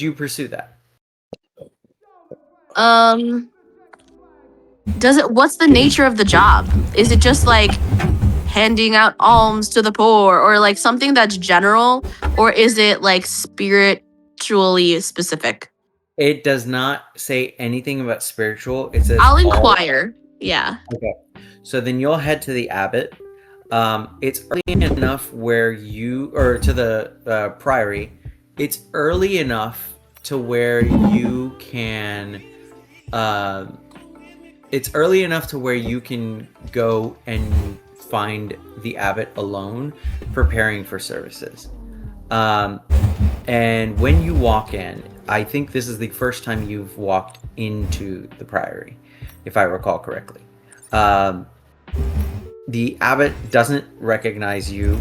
you pursue that? Um, what's the nature of the job? Is it just like handing out alms to the poor or like something that's general, or is it like spiritually specific? It does not say anything about spiritual. It says I'll all. inquire. Yeah. Okay. So then you'll head to the abbot. It's early enough where you, or to the priory. It's early enough to where you can. Uh, it's early enough to where you can go and find the abbot alone, preparing for services. Um, and when you walk in, I think this is the first time you've walked into the priory, if I recall correctly. Um, the abbot doesn't recognize you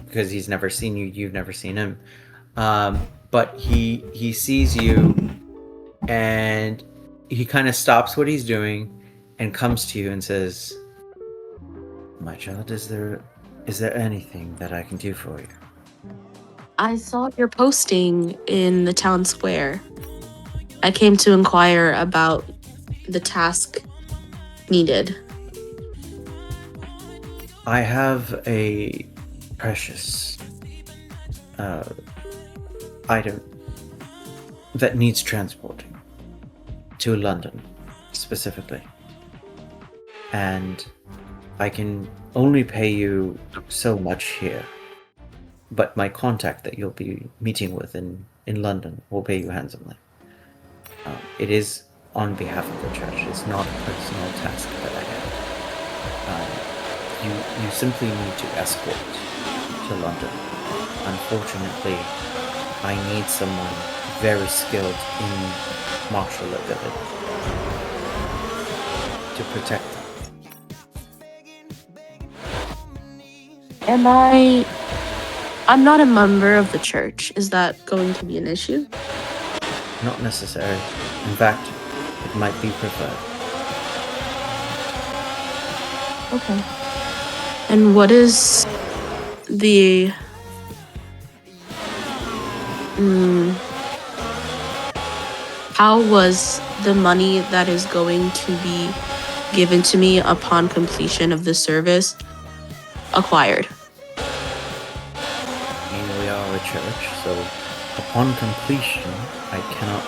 because he's never seen you. You've never seen him, but he sees you, and he kind of stops what he's doing and comes to you and says, "My child, is there anything that I can do for you?" I saw your posting in the town square. I came to inquire about the task needed. I have a precious uh, item that needs transporting to London specifically, and I can only pay you so much here, but my contact that you'll be meeting with in London will pay you handsomely. It is on behalf of the church. It's not a personal task that I have. You simply need to escort to London. Unfortunately, I need someone very skilled in martial ability to protect them. I'm not a member of the church. Is that going to be an issue? Not necessary. In fact, it might be preferred. Okay. And what is the how was the money that is going to be given to me upon completion of the service acquired? We are a church, so upon completion, I cannot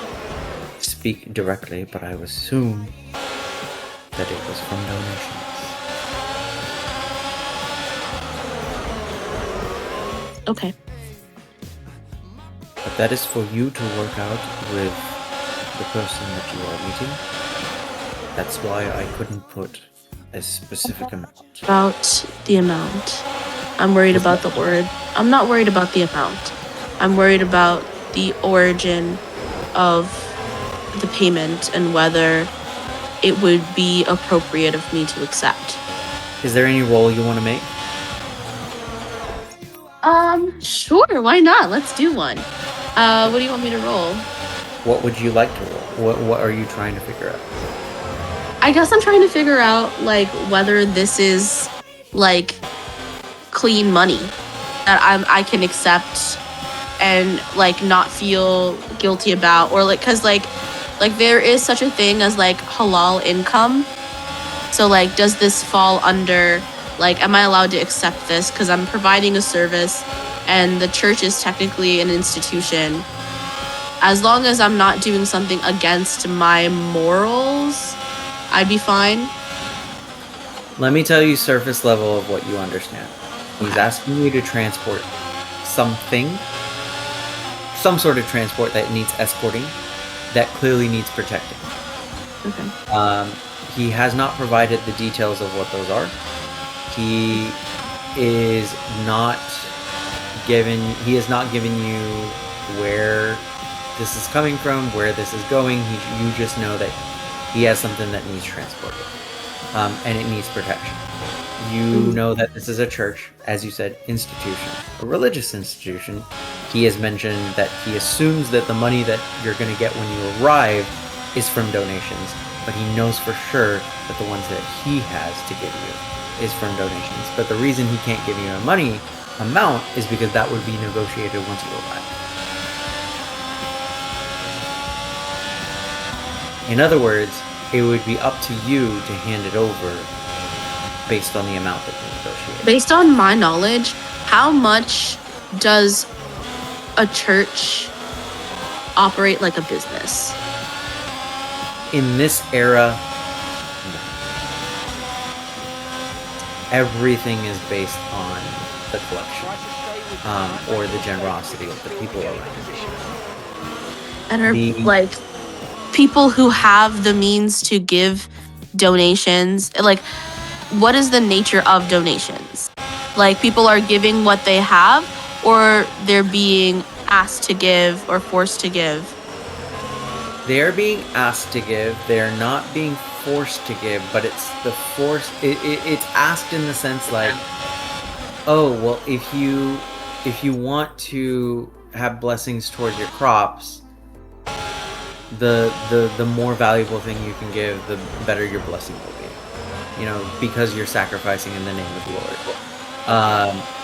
speak directly, but I would assume that it was from donations. Okay. But that is for you to work out with the person that you are meeting. That's why I couldn't put a specific amount. About the amount. I'm worried about the word. I'm not worried about the amount. I'm worried about the origin of the payment and whether it would be appropriate of me to accept. Is there any role you want to make? Sure, why not? Let's do one. What do you want me to roll? What would you like to roll? What are you trying to figure out? I guess I'm trying to figure out like whether this is like clean money that I can accept and like not feel guilty about, or like because like there is such a thing as like halal income. So like does this fall under like am I allowed to accept this because I'm providing a service and the church is technically an institution? As long as I'm not doing something against my morals, I'd be fine. Let me tell you surface level of what you understand. He's asking you to transport something, some sort of transport that needs escorting, that clearly needs protecting. Okay. He has not provided the details of what those are. He has not given you where this is coming from, where this is going. You just know that he has something that needs transported, and it needs protection. You know that this is a church, as you said, institution, a religious institution. He has mentioned that he assumes that the money that you're going to get when you arrive is from donations, but he knows for sure that the ones that he has to give you is from donations. But the reason he can't give you a money amount is because that would be negotiated once you arrive. In other words, it would be up to you to hand it over based on the amount that you negotiate. Based on my knowledge, how much does a church operate like a business? In this era, no. Everything is based on the collection or the generosity of the people around. And are like people who have the means to give donations, like what is the nature of donations? Like people are giving what they have, or they're being asked to give or forced to give? They are being asked to give. They are not being forced to give, but it's the force. It's asked in the sense like, oh well, if you want to have blessings towards your crops, the more valuable thing you can give, the better your blessing will be. You know, because you're sacrificing in the name of the Lord.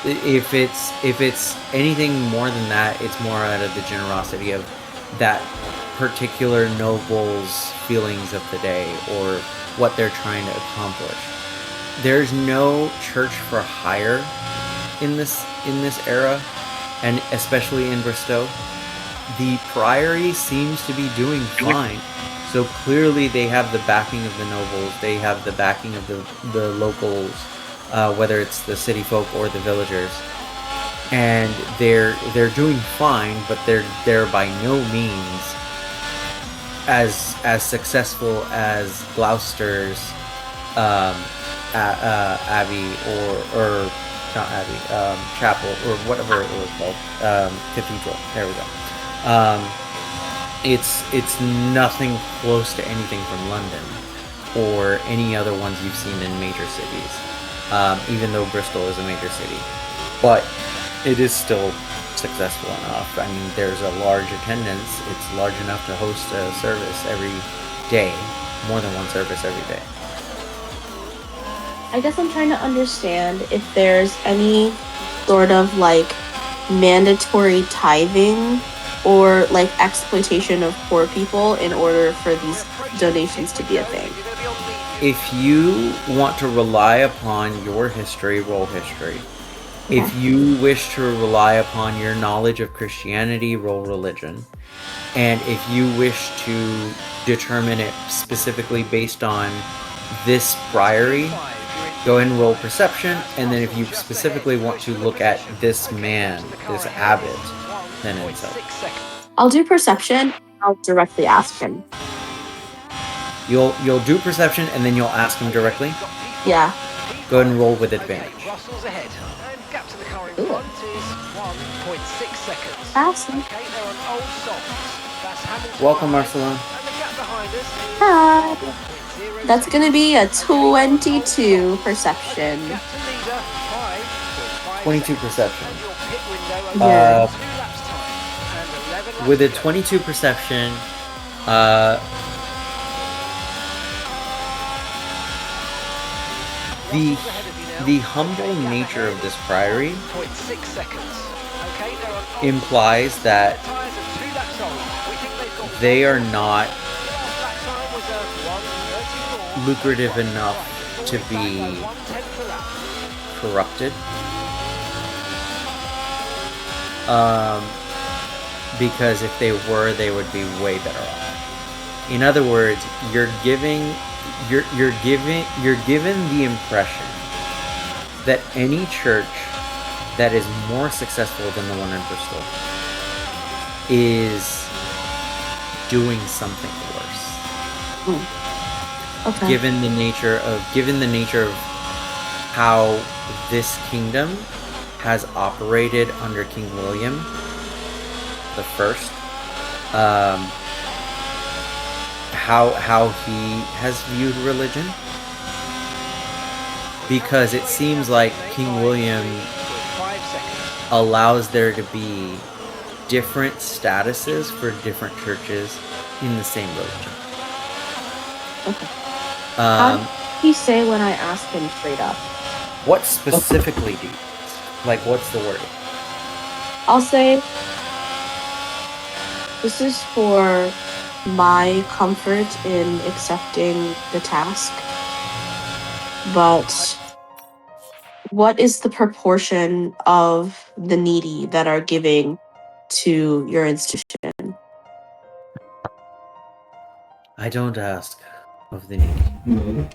If it's anything more than that, it's more out of the generosity of that particular noble's feelings of the day or what they're trying to accomplish. There's no church for hire in this era, and especially in Bristow. The priory seems to be doing fine. So clearly they have the backing of the nobles, they have the backing of the locals, whether it's the city folk or the villagers. And they're doing fine, but they're by no means as successful as Gloucester's abbey or not abbey, chapel or whatever it was called, cathedral. There we go. It's nothing close to anything from London or any other ones you've seen in major cities, even though Bristol is a major city. But it is still successful enough. I mean, there's a large attendance. It's large enough to host a service every day, more than one service every day. I guess I'm trying to understand if there's any sort of like mandatory tithing or like exploitation of poor people in order for these donations to be a thing. If you want to rely upon your history, roll history. Okay. If you wish to rely upon your knowledge of Christianity, roll religion. And if you wish to determine it specifically based on this priory, go ahead and roll perception. And then if you specifically want to look at this man, this abbot, then insight. I'll do perception. I'll directly ask him. You'll do perception and then you'll ask him directly? Yeah. Go ahead and roll with advantage. Cool. Awesome. Welcome, Marcelo. Hi. That's gonna be a 22 perception. 22 perception. Yeah. With a 22 perception, the humble nature of this priory implies that they are not lucrative enough to be corrupted. Because if they were, they would be way better off. In other words, you're given the impression that any church that is more successful than the one in Bristol is doing something worse. Okay. Given the nature of how this kingdom has operated under King William the First, how he has viewed religion, because it seems like King William allows there to be different statuses for different churches in the same religion. Okay. How did he say when I asked him straight up? What specifically do you like? What's the wording? I'll say this is for my comfort in accepting the task, but what is the proportion of the needy that are giving to your institution? I don't ask of the needy. Mhm.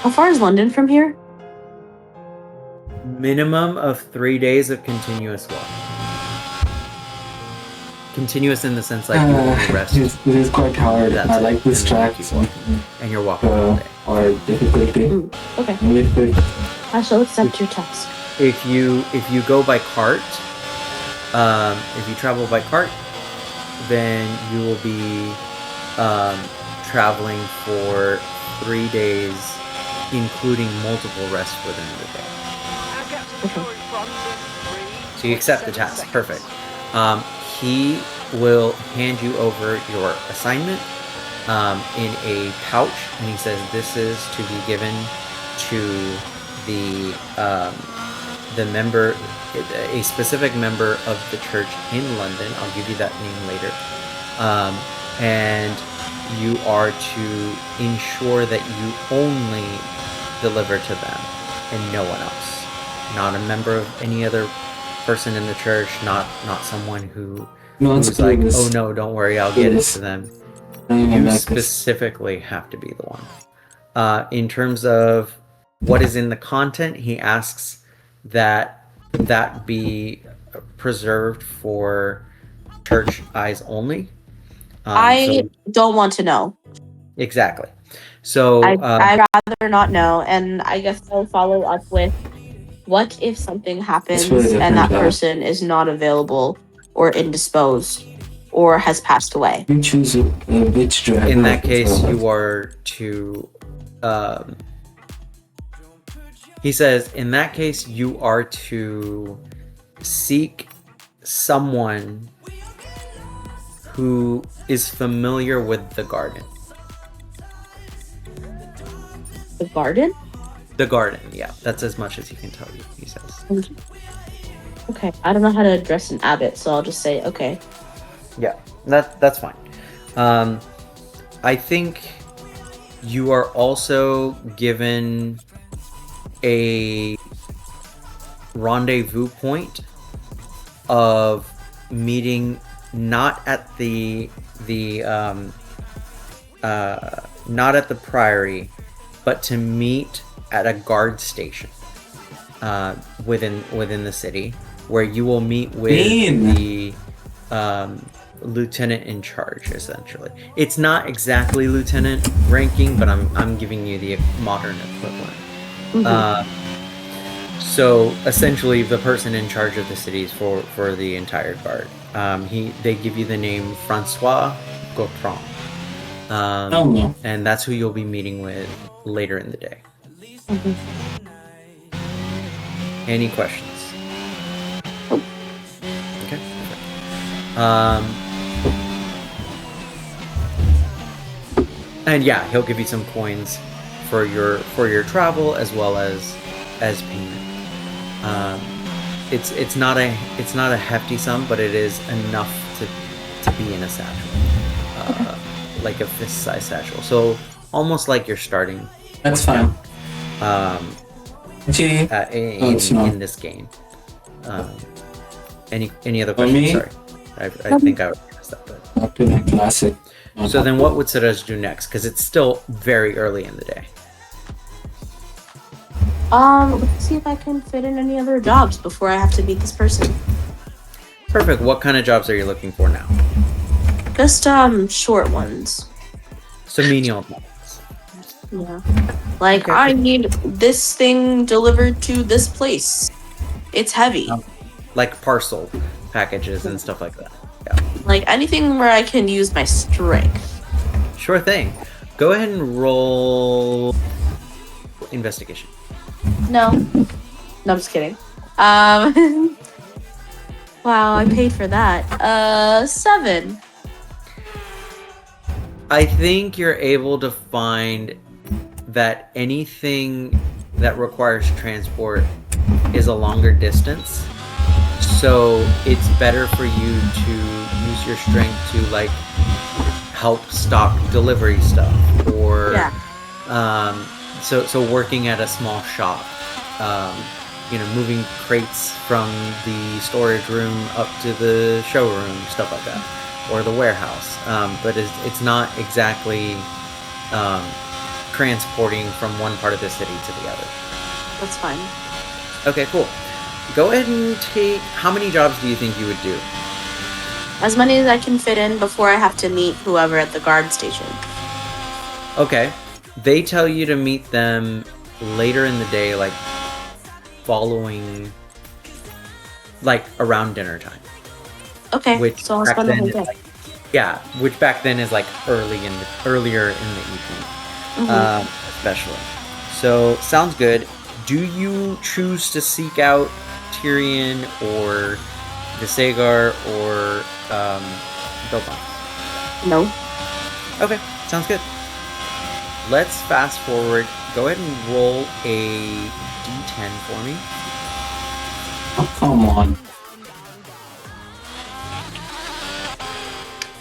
How far is London from here? Minimum of 3 days of continuous walk. Continuous in the sense like you only rest It is quite hard. That's I it. like this And then track. you keep walking. And you're walking all day. Or difficulty. Okay, Mythic. I shall accept your task. If you go by cart, if you travel by cart, then you will be traveling for 3 days, including multiple rests within the day. So you accept the task. Perfect. He will hand you over your assignment in a pouch, and he says this is to be given to the member, a specific member of the church in London. I'll give you that name later. And you are to ensure that you only deliver to them and no one else. Not a member of any other person in the church, not someone who's like, oh no, don't worry, I'll get it to them. You specifically have to be the one. In terms of what is in the content, he asks that be preserved for church eyes only. I don't want to know. Exactly. So I'd rather not know, and I guess I'll follow up with, what if something happens and that person is not available or indisposed or has passed away? You choose which driver. In that case, you are to. He says, in that case, you are to seek someone who is familiar with the garden. The garden? The garden, yeah. That's as much as he can tell you, he says. Okay, I don't know how to address an abbot, so I'll just say, okay. Yeah, that's fine. I think you are also given a rendezvous point of meeting not at the not at the priory, but to meet at a guard station within the city, where you will meet with the lieutenant in charge. Essentially, it's not exactly lieutenant ranking, but I'm giving you the modern equivalent. So essentially, the person in charge of the cities for the entire guard. They give you the name Francois Gautran. And that's who you'll be meeting with later in the day. Any questions? Okay. And yeah, he'll give you some coins for your travel as well as payment. It's not a hefty sum, but it is enough to be in a satchel, like a fist-sized satchel. So almost like you're starting. That's fine. In this game. Any other questions? Sorry, I think I would ask that. But up to the classic. So then, what would Suresh do next? Because it's still very early in the day. Let's see if I can fit in any other jobs before I have to meet this person. Perfect. What kind of jobs are you looking for now? Just short ones. So menial jobs. Yeah. Like, Okay. I need this thing delivered to this place. It's heavy. Like parcel packages and stuff like that. Yeah. Like anything where I can use my strength. Sure thing. Go ahead and roll investigation. No. No, I'm just kidding. Wow, I paid for that. 7. I think you're able to find that anything that requires transport is a longer distance. So it's better for you to use your strength to like help stock delivery stuff, or so working at a small shop, moving crates from the storage room up to the showroom, stuff like that, or the warehouse. But it's not exactly transporting from one part of the city to the other. That's fine. Okay, cool. Go ahead and take. How many jobs do you think you would do? As many as I can fit in before I have to meet whoever at the guard station. Okay. They tell you to meet them later in the day, like following, like around dinner time. Okay, Which so I'll back spend the then whole is day. like, yeah, which back then is like earlier in the evening, especially. So sounds good. Do you choose to seek out Tyrion or Visegar or Bilbon? No. Okay, sounds good. Let's fast forward. Go ahead and roll a d10 for me. Oh, come on.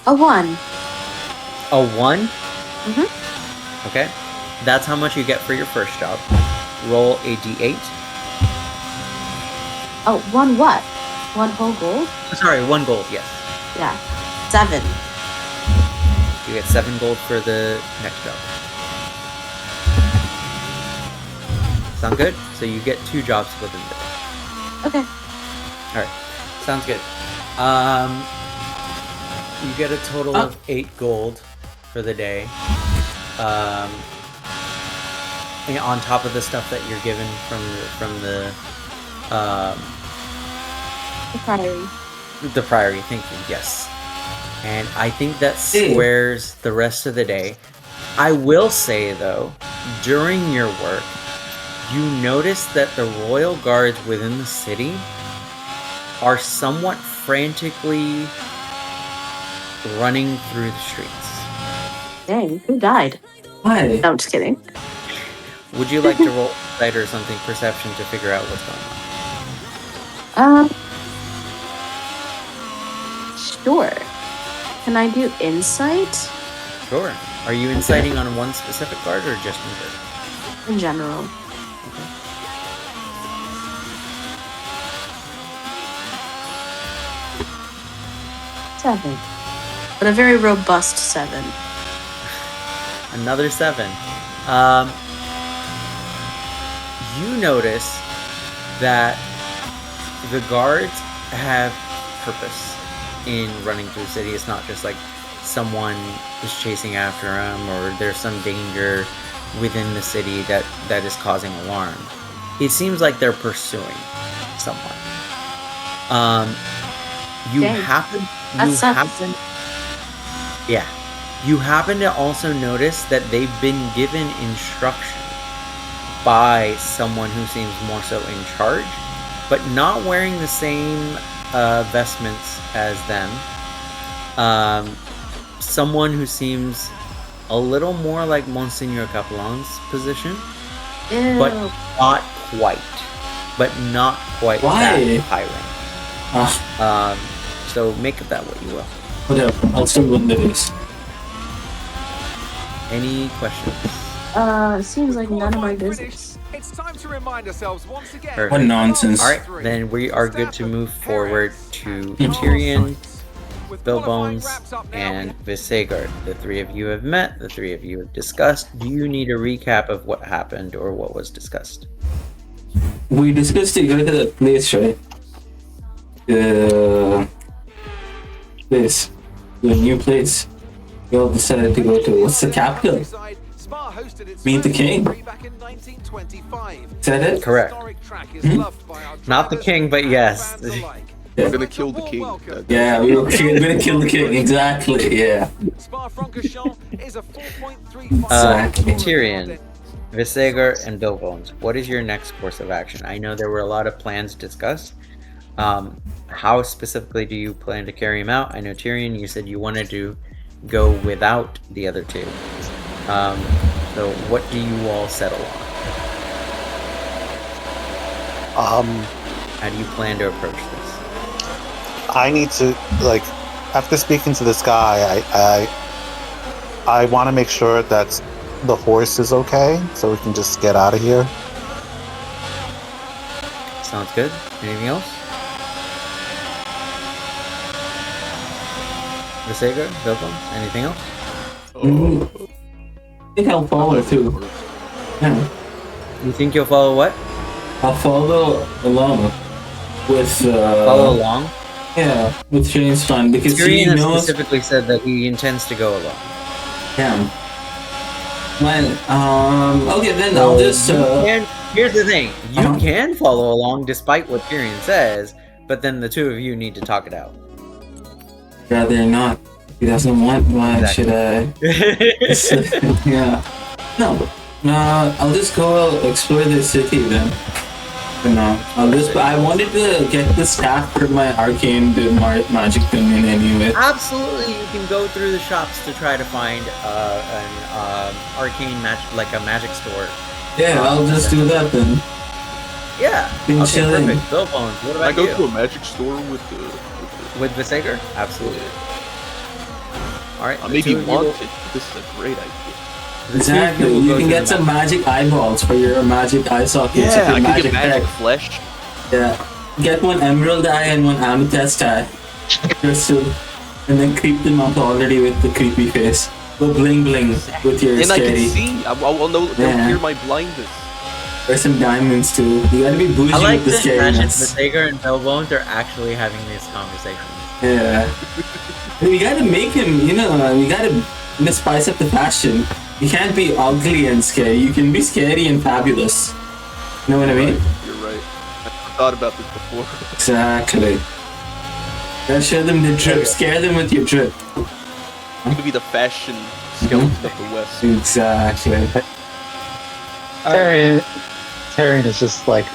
A 1. A 1? Mm-hmm. Okay. That's how much you get for your first job. Roll a d8. Oh, 1 what? 1 whole gold? Sorry, 1 gold, yes. Yeah. 7. You get 7 gold for the next job. Sound good? So you get 2 jobs within the day. Okay. Alright. Sounds good. You get a total of 8 gold for the day. And on top of the stuff that you're given from the Priory. The Priory, thank you, yes. And I think that squares the rest of the day. I will say, though, during your work, you notice that the royal guards within the city are somewhat frantically running through the streets. Dang, who died? Why? No, I'm just kidding. Would you like to roll insight or something, perception, to figure out what's going on? Sure. Can I do insight? Sure. Are you inciting on one specific guard or just in general? In general. Okay. Seven. But a very robust 7. Another 7. You notice that the guards have purpose in running through the city. It's not just like someone is chasing after them or there's some danger within the city that is causing alarm. It seems like they're pursuing someone. You Dang. happen you happen to also notice that they've been given instruction by someone who seems more so in charge, but not wearing the same vestments as them. Someone who seems a little more like Monsignor Capellan's position, but not quite. Why? That high rank. So make of that what you will. Whatever. I'll still win the race. Any questions? Seems like none of my business. It's time to remind ourselves once again. Perfect. What nonsense. Alright, then we are good to move forward to Tyrion, Bilbones, and Visegar. The 3 of you have met, the 3 of you have discussed. Do you need a recap of what happened or what was discussed? We discussed to go to that place, right? The new place. We all decided to go to. What's the capital? Meet the king. Is that it? Correct. Not the king, but yes. We're gonna kill the king. Yeah, we were gonna kill the king. Exactly. Yeah. Exactly. Tyrion, Visegar, and Bilbones, what is your next course of action? I know there were a lot of plans discussed. How specifically do you plan to carry them out? I know Tyrion, you said you wanted to go without the other 2. So what do you all settle on? How do you plan to approach this? I need to like after speaking to this guy, I want to make sure that the horse is okay, so we can just get out of here. Sounds good. Anything else? Visega, Bilbo, anything else? I think I'll follow too. Yeah. You think you'll follow what? I'll follow along with Follow along? Yeah, with Shane's fun because he Tyrion has knows. specifically said that he intends to go along. Yeah. Well, okay, then I'll just. Here's the thing: you Uh-huh. can follow along despite what Tyrion says, but then the two of you need to talk it out. Rather not. He doesn't want. Why Exactly. should I? Yeah. No. I'll just go explore the city then. No, I wanted to get the staff for my arcane magic dominion anyway. Absolutely, you can go through the shops to try to find an arcane like a magic store. Yeah, I'll just do that then. Yeah. Been Okay, chilling. perfect. Bill Bones, what Can I about go you? to a magic store with With Visager? Absolutely. All right. I the maybe two of you want will- it, but this is a great idea. the two of Exactly. will You go can to get the some magic eyeballs for your magic eye sockets. Yeah, with I your could get magic tech. flesh. Yeah. Get one emerald eye and one amethyst eye. Crystal. And then creep them up already with the creepy face. Go bling bling with your And I can scary. see. I'll know. They'll Yeah. hear my blindness. Or some diamonds too. You gotta be bougie I like with the to imagine scariness. Visager and Bill Bones are actually having these conversations. Yeah. We gotta make him, we gotta spice up the fashion. You can't be ugly and scary. You can be scary and fabulous. You know what I mean? You're right. I thought about this before. Exactly. Gotta show them the drip. Scare them with your drip. I'm gonna be the fashion skeleton of the West. Exactly. Tyrion is just like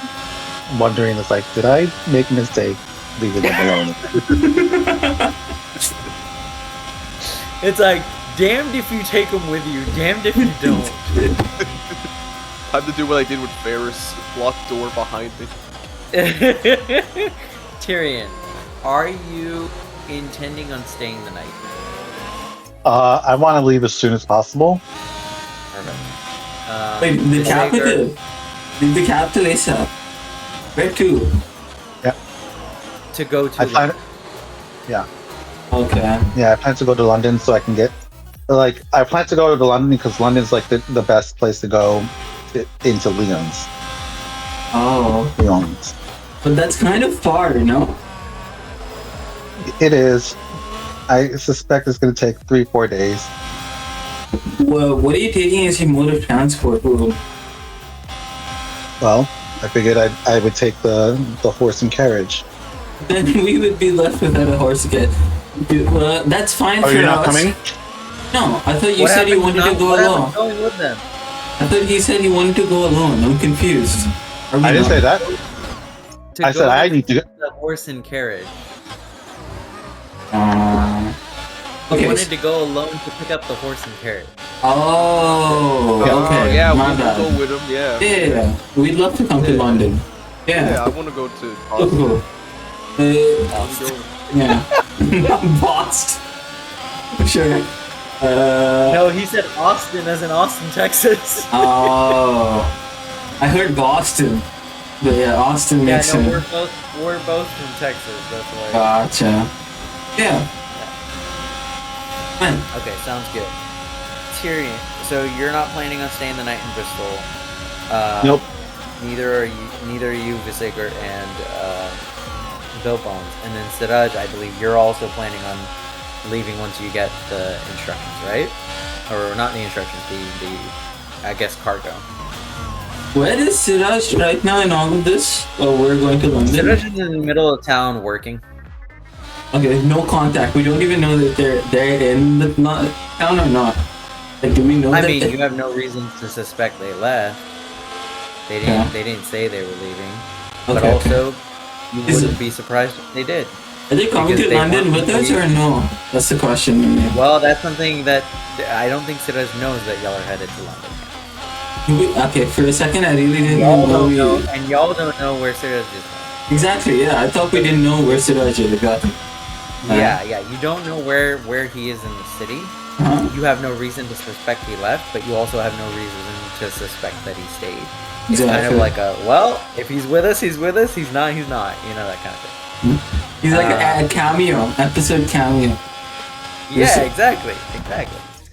wondering, it's like, did I make a mistake leaving them alone? It's like, damned if you take them with you, damned if you don't. Time to do what I did with Ferris. Lock door behind me. Tyrion, are you intending on staying the night? I want to leave as soon as possible. Perfect. Wait, the Visager- capital. Leave the capital ASAP. Where to? To go to I the- plan. Yeah, Okay. yeah. I plan to go to London so I can get. Like, I plan to go to London because London's like the best place to go into Lyons. Oh. Lyons. But that's kind of far, no? It is. I suspect it's going to take 3-4 days. Well, what are you taking as your mode of transport? Ooh. Well, I figured I would take the horse and carriage. Then we would be left without a horse again. Well, that's fine Are for you not us. coming? No, I thought you What said you happened wanted to go what happened alone. going with them? I thought he said he wanted to go alone. I'm confused. Are we I didn't not? say that. To I go said I with need to. the horse and carriage. Okay. He wanted to go alone to pick up the horse and carriage. Oh, okay. Yeah, My we'll bad. go with him. Yeah. Yeah, we'd love to come to London. Yeah, Yeah. I want to go to Cool, Boston. cool. Yeah. Boston. Sure. No, he said Austin as in Austin, Texas. Oh. I heard Boston. But yeah, Austin Yeah, makes no, sense. we're both from Texas. That's why. Gotcha. Yeah. Fine. Okay, sounds good. Tyrion, so you're not planning on staying the night in Bristol. Nope. Neither are you, Visager and Bill Bones, and then Siraj. I believe you're also planning on leaving once you get the instructions, right? Or not the instructions, the I guess cargo. Where is Siraj right now in all of this? Oh, we're going to London? Siraj is in the middle of town working. Okay, no contact. We don't even know that they're in the town or not. Like, do we know I that mean, they- you have no reason to suspect they left. They didn't. Yeah. They didn't say they were leaving. But Okay, okay. also, you Is wouldn't it- be surprised if they did. Are they coming because to they London want with to us leave. or no? That's the question. Well, that's something that I don't think Siraj knows that y'all are headed to London. Okay, for a second I really didn't Y'all know don't we... know, and y'all don't know where Siraj is going. Exactly, yeah. I thought we didn't know where Siraj had gotten. Yeah, you don't know where he is in the city. Uh-huh. You have no reason to suspect he left, but you also have no reason to suspect that he stayed. It's kind Exactly. of like well, if he's with us, he's with us. He's not, you know, that kind of thing. He's like a cameo, episode cameo. Yeah, exactly.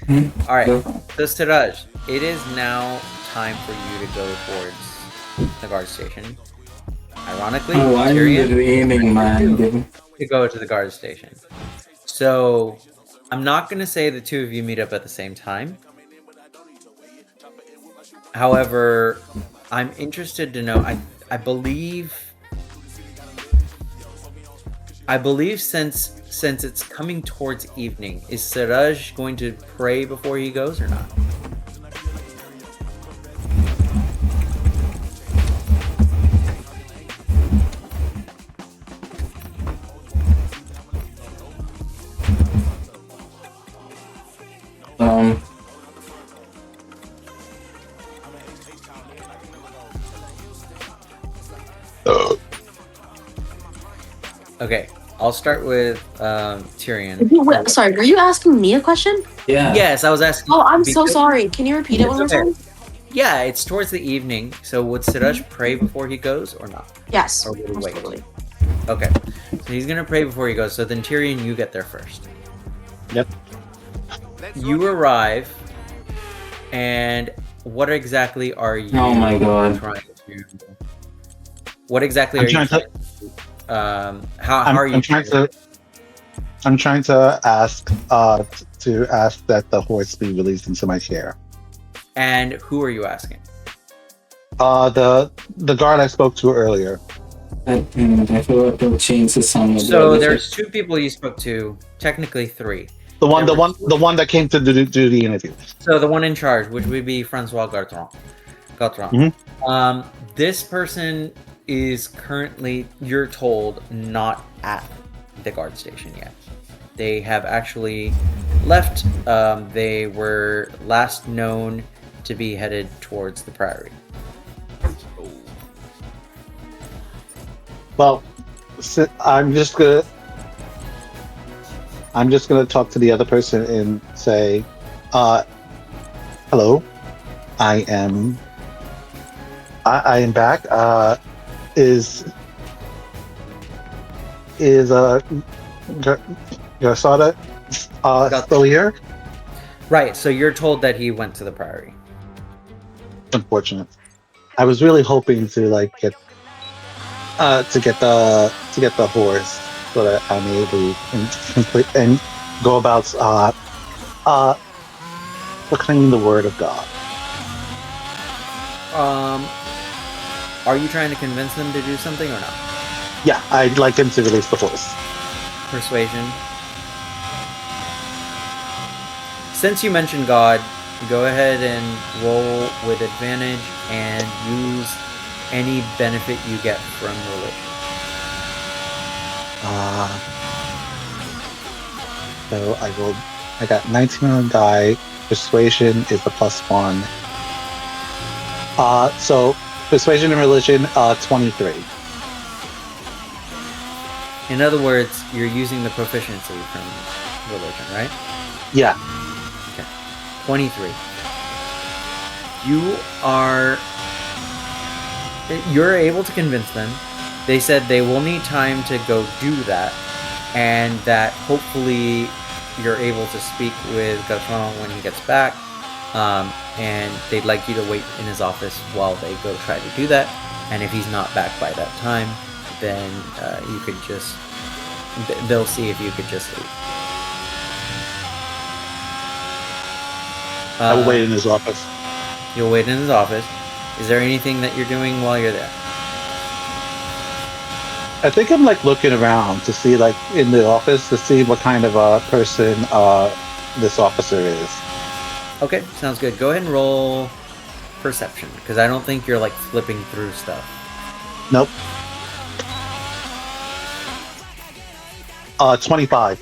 Hmm? All right, Go. so Siraj, it is now time for you to go towards the guard station. Ironically, Oh, I'm Tyrion the reigning man. to go to the guard station. So I'm not going to say the two of you meet up at the same time. However, I'm interested to know. I believe since it's coming towards evening, is Siraj going to pray before he goes or not? Um, Okay, I'll start with Tyrion. Sorry, were you asking me a question? yeah. Yes, I was asking. Oh, I'm so because- sorry. Can you repeat it one more It's okay. time? Yeah, it's towards the evening. So would Siraj pray before he goes or not? Yes. Or would he wait? Absolutely. Okay, so he's gonna pray before he goes. So then Tyrion, you get there first. Yep. You arrive, and what exactly are you? Oh my God. Trying to. What exactly I'm are you trying to- trying to? How are you? I'm trying to ask that the horse be released into my care. And who are you asking? The guard I spoke to earlier. I forgot to change the sound. of So the- there's two people you spoke to. Technically three. The one that came to do the interview. So the one in charge, which would be Francois Gautran. This person is currently, you're told, not at the guard station yet. They have actually left. They were last known to be headed towards the Priory. Well, I'm just gonna talk to the other person and say, hello, I am back. Is Garsada still here? Right. So you're told that he went to the Priory. Unfortunate. I was really hoping to get the horse so that I'm able to complete and go about proclaiming the word of God. Are you trying to convince them to do something or not? Yeah, I'd like him to release the horse. Persuasion. Since you mentioned God, go ahead and roll with advantage and use any benefit you get from religion. So I got 19 on the die. Persuasion is a +1. So persuasion and religion, 23. In other words, you're using the proficiency from religion, right? Yeah. 23. You're able to convince them. They said they will need time to go do that, and that hopefully you're able to speak with Gautran when he gets back, and they'd like you to wait in his office while they go try to do that. And if he's not back by that time, then you could just, they'll see if you could just leave. I will wait in his office. You'll wait in his office. Is there anything that you're doing while you're there? I think I'm looking around to see in the office to see what kind of person this officer is. Okay, sounds good. Go ahead and roll perception, because I don't think you're flipping through stuff. Nope. 25.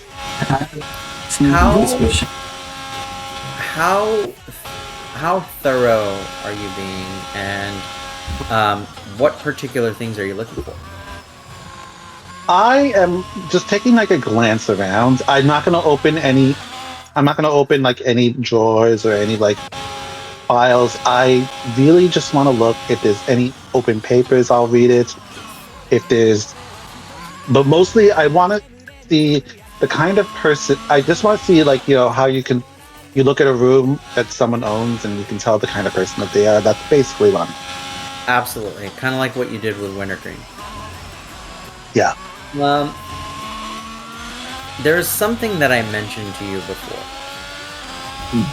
How thorough are you being, and what particular things are you looking for? I am just taking like a glance around. I'm not gonna open any. I'm not gonna open like any drawers or any like files. I really just want to look if there's any open papers. I'll read it. If there's, but mostly I want to see the kind of person. I just want to see like how you look at a room that someone owns and you can tell the kind of person that they are. That's basically what. Absolutely, kind of like what you did with Wintergreen. Yeah. There's something that I mentioned to you before.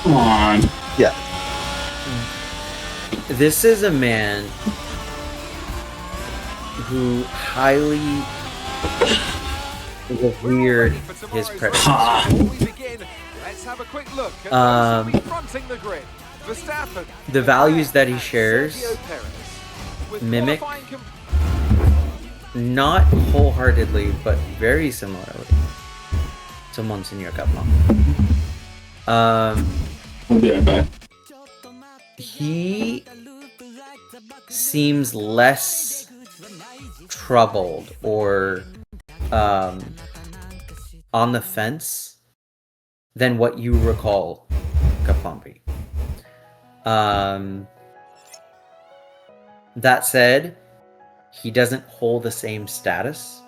Come on. Yeah. This is a man who highly revered his predecessor. Before we begin, let's have a quick look at those who'll be fronting the grid. Verstappen, The values that he shares Sergio Perez. With mimic, qualifying not wholeheartedly, but very similarly to Monsignor Caplan. I'll be right back. He seems less troubled or on the fence than what you recall Kapambi. That said, he doesn't hold the same status.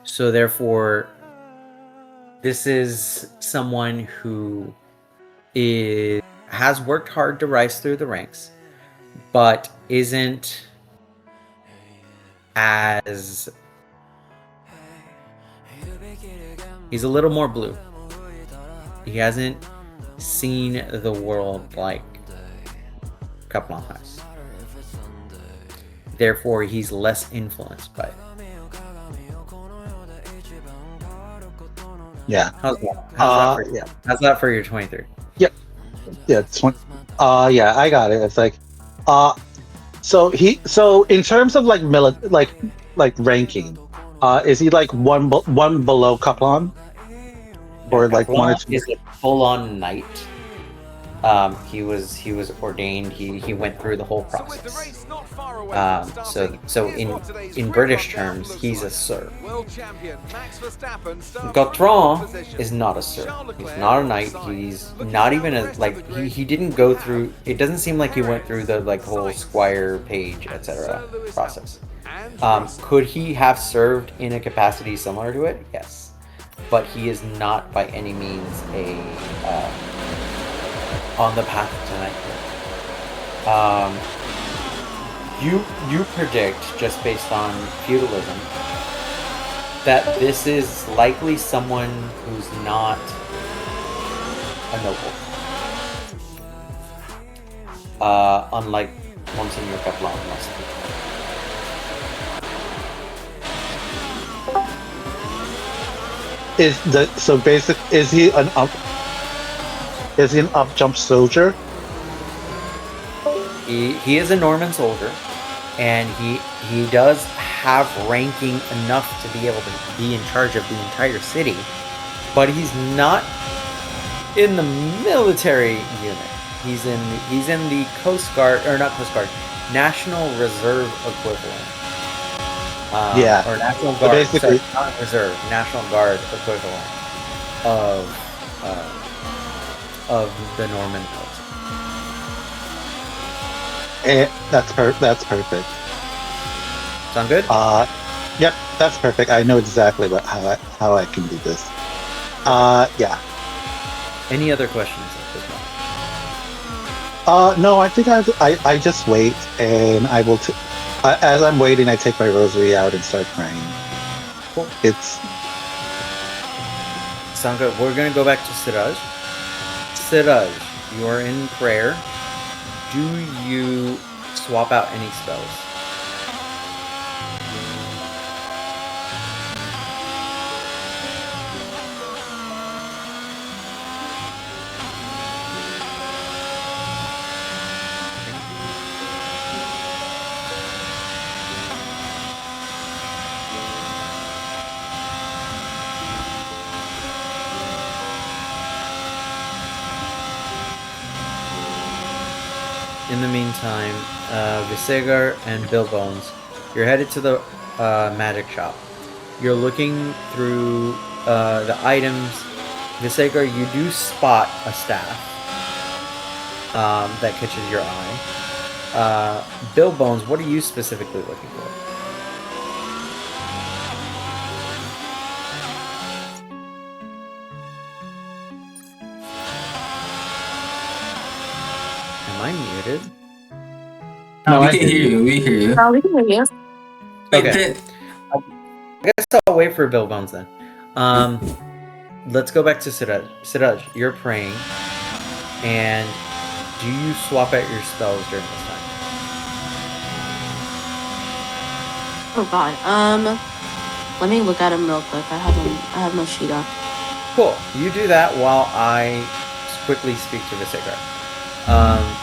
So therefore, this is someone who has worked hard to rise through the ranks, but isn't as... He's a little more blue. He hasn't seen the world like Kaplan has. Therefore, he's less influenced by it. Yeah. How's that for you? Yeah. How's that for your 23? Yeah. Yeah, I got it. It's like, so in terms of like ranking, is he like one below Kaplan, or like one or two? Is a full-on knight. He was ordained. He went through the whole process. So in British terms, he's a sir. Gautran is not a sir. He's not a knight. He's not even a he didn't go through. It doesn't seem like he went through the whole squire, page, etc. process. Could he have served in a capacity similar to it? Yes, but he is not by any means a on the path to knighthood. You predict, just based on feudalism, that this is likely someone who's not a noble. Unlike Monsignor Caplan must be. Is he an up jump soldier? He is a Norman soldier, and he does have ranking enough to be able to be in charge of the entire city, but he's not in the military unit. He's in the Coast Guard, or not Coast Guard, National Reserve equivalent. Or National Guard. Basically, not Reserve, National Guard equivalent of the Norman military. That's perfect. Sound good? Yep, that's perfect. I know exactly how I can do this. Yeah. Any other questions at this moment? No, I think I just wait, and I will. As I'm waiting, I take my rosary out and start praying. Cool. It's sound good. We're gonna go back to Siraj. Siraj, you are in prayer. Do you swap out any spells? In the meantime, Visegar and Bill Bones, you're headed to the magic shop. You're looking through the items. Visega, you do spot a staff that catches your eye. Bill Bones, what are you specifically looking for? Am I muted? No, we I can hear hear you. We hear you. Oh, we can hear you. Wait, Okay. I guess I'll wait for Bill Bones then. Let's go back to Siraj. Siraj, you're praying, and do you swap out your spells during this time? Oh God. Let me look at him real quick. I have my sheet up. Cool. You do that while I quickly speak to Visega.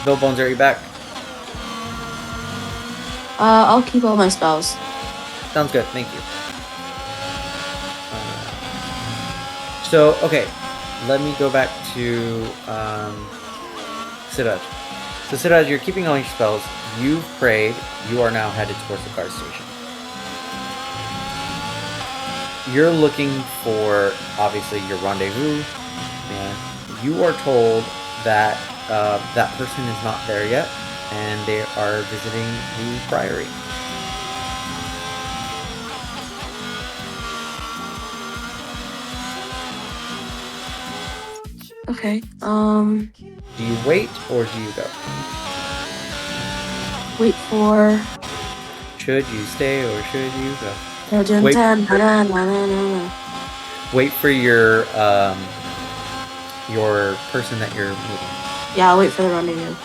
Bill Bones, are you back? I'll keep all my spells. Sounds good. Thank you. So, okay, let me go back to Siraj. So, Siraj, you're keeping all your spells. You've prayed. You are now headed towards the guard station. You're looking for, obviously, your rendezvous, and you are told that that person is not there yet, and they are visiting the priory. Okay. Do you wait or do you go? Wait for. Should you stay or should you go? Wait. Wait for your person that you're meeting. Yeah, I'll wait for the rendezvous.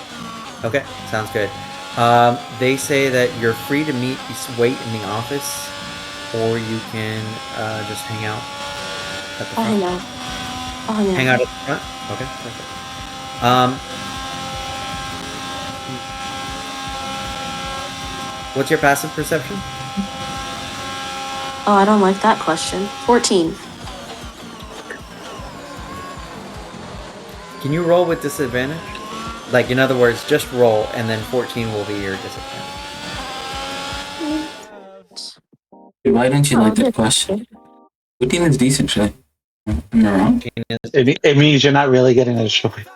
Okay, sounds good. They say that you're free to wait in the office, or you can just hang out at the front. Hang out. Hang out at the front? Okay, perfect. What's your passive perception? Oh, I don't like that question. 14. Can you roll with disadvantage? Like, in other words, just roll, and then 14 will be your disadvantage. Why don't you like that question? 14 is decent, Shay. Am I wrong? it means you're not really getting a choice.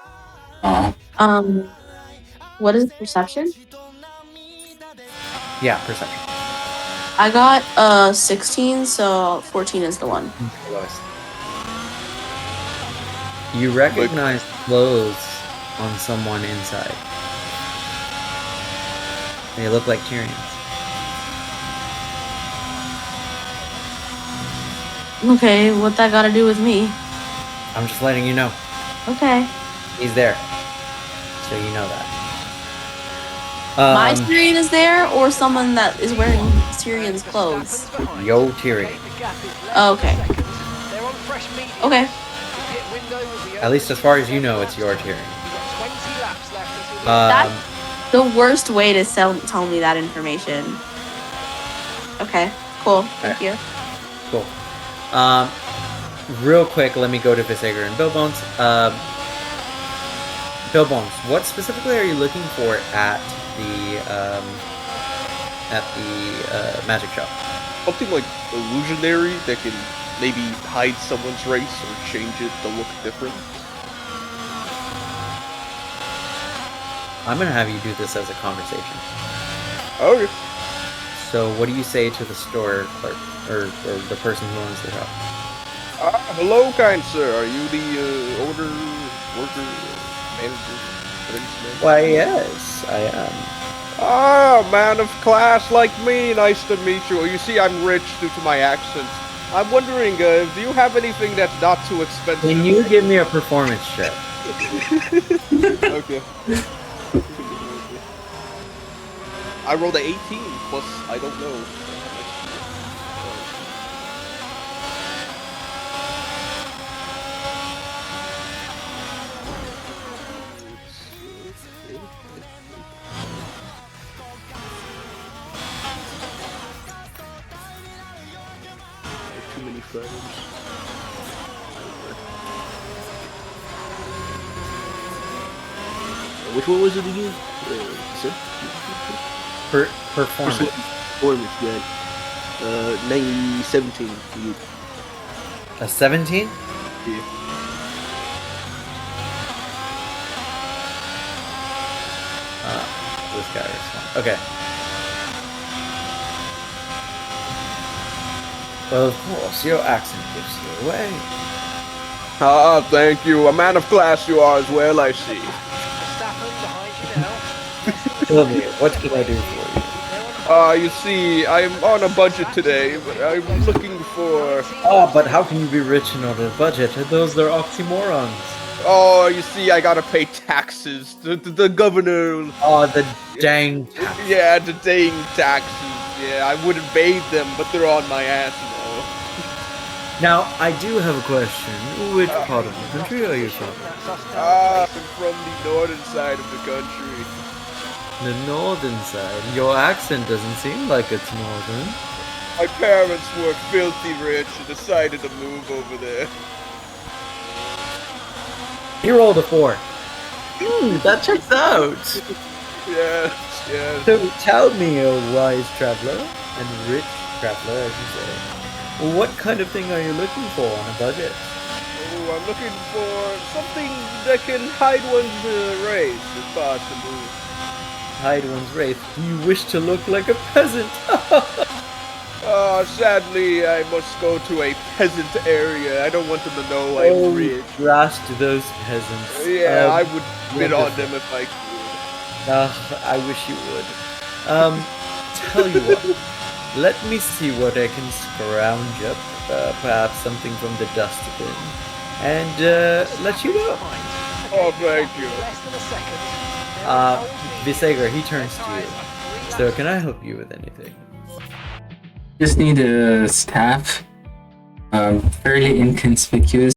What is perception? Yeah, perception. I got 16, so 14 is the one. Lowest. You recognize clothes on someone inside. They look like Tyrion's. Okay, what that got to do with me? I'm just letting you know. Okay. He's there. So you know that. My Tyrion is there, or someone that is wearing Tyrion's clothes? Yo, Tyrion. Oh, okay. Okay. At least as far as you know, it's your Tyrion. That's the worst way to tell me that information. Okay, cool. Thank you. Cool. Real quick, let me go to Visega and Bill Bones. Bill Bones, what specifically are you looking for at the magic shop? Something like illusionary that can maybe hide someone's race or change it to look different. I'm gonna have you do this as a conversation. Okay. So, what do you say to the store clerk or the person who owns the shop? Hello, kind sir. Are you the owner, worker, manager, tradesman? Why, yes, I am. Ah, man of class like me. Nice to meet you. You see, I'm rich due to my accent. I'm wondering, do you have anything that's not too expensive? Can you give me a performance check? Okay. I rolled an 18, plus I don't know. Too many friends. Which one was it again? Performance. Performance. Performance, good. Maybe 17 for you. A 17? Yeah. This guy responds. Okay. Well, of course, your accent gives you away. Ah, thank you. A man of class you are as well, I see. Verstappen behind you now. Tell me, what can I do for you? You see, I'm on a budget today, but I'm looking for... Oh, but how can you be rich and not on a budget? Those are oxymorons. Oh, you see, I gotta pay taxes. The governor... Oh, the dang tax. Yeah, the dang taxes. Yeah, I wouldn't bathe them, but they're on my ass, you know. Now, I do have a question. Which part of the country are you from? I'm from the northern side of the country. The northern side. Your accent doesn't seem like it's northern. My parents were filthy rich and decided to move over there. He rolled a 4. That checks out. Yeah, yeah. So tell me, O wise traveler, and rich traveler, as you say, what kind of thing are you looking for on a budget? Oh, I'm looking for something that can hide one's race, if possible. Hide one's race. You wish to look like a peasant. Sadly, I must go to a peasant area. I don't want them to know I'm rich. Blast those peasants. Yeah, I would bid on wonderful. them if I could. I wish you would. Tell you what. Let me see what I can scrounge up. Perhaps something from the dustbin. And let you know. Oh, thank you. Visegra, he turns to you. So can I help you with anything? Just need a staff. Fairly inconspicuous.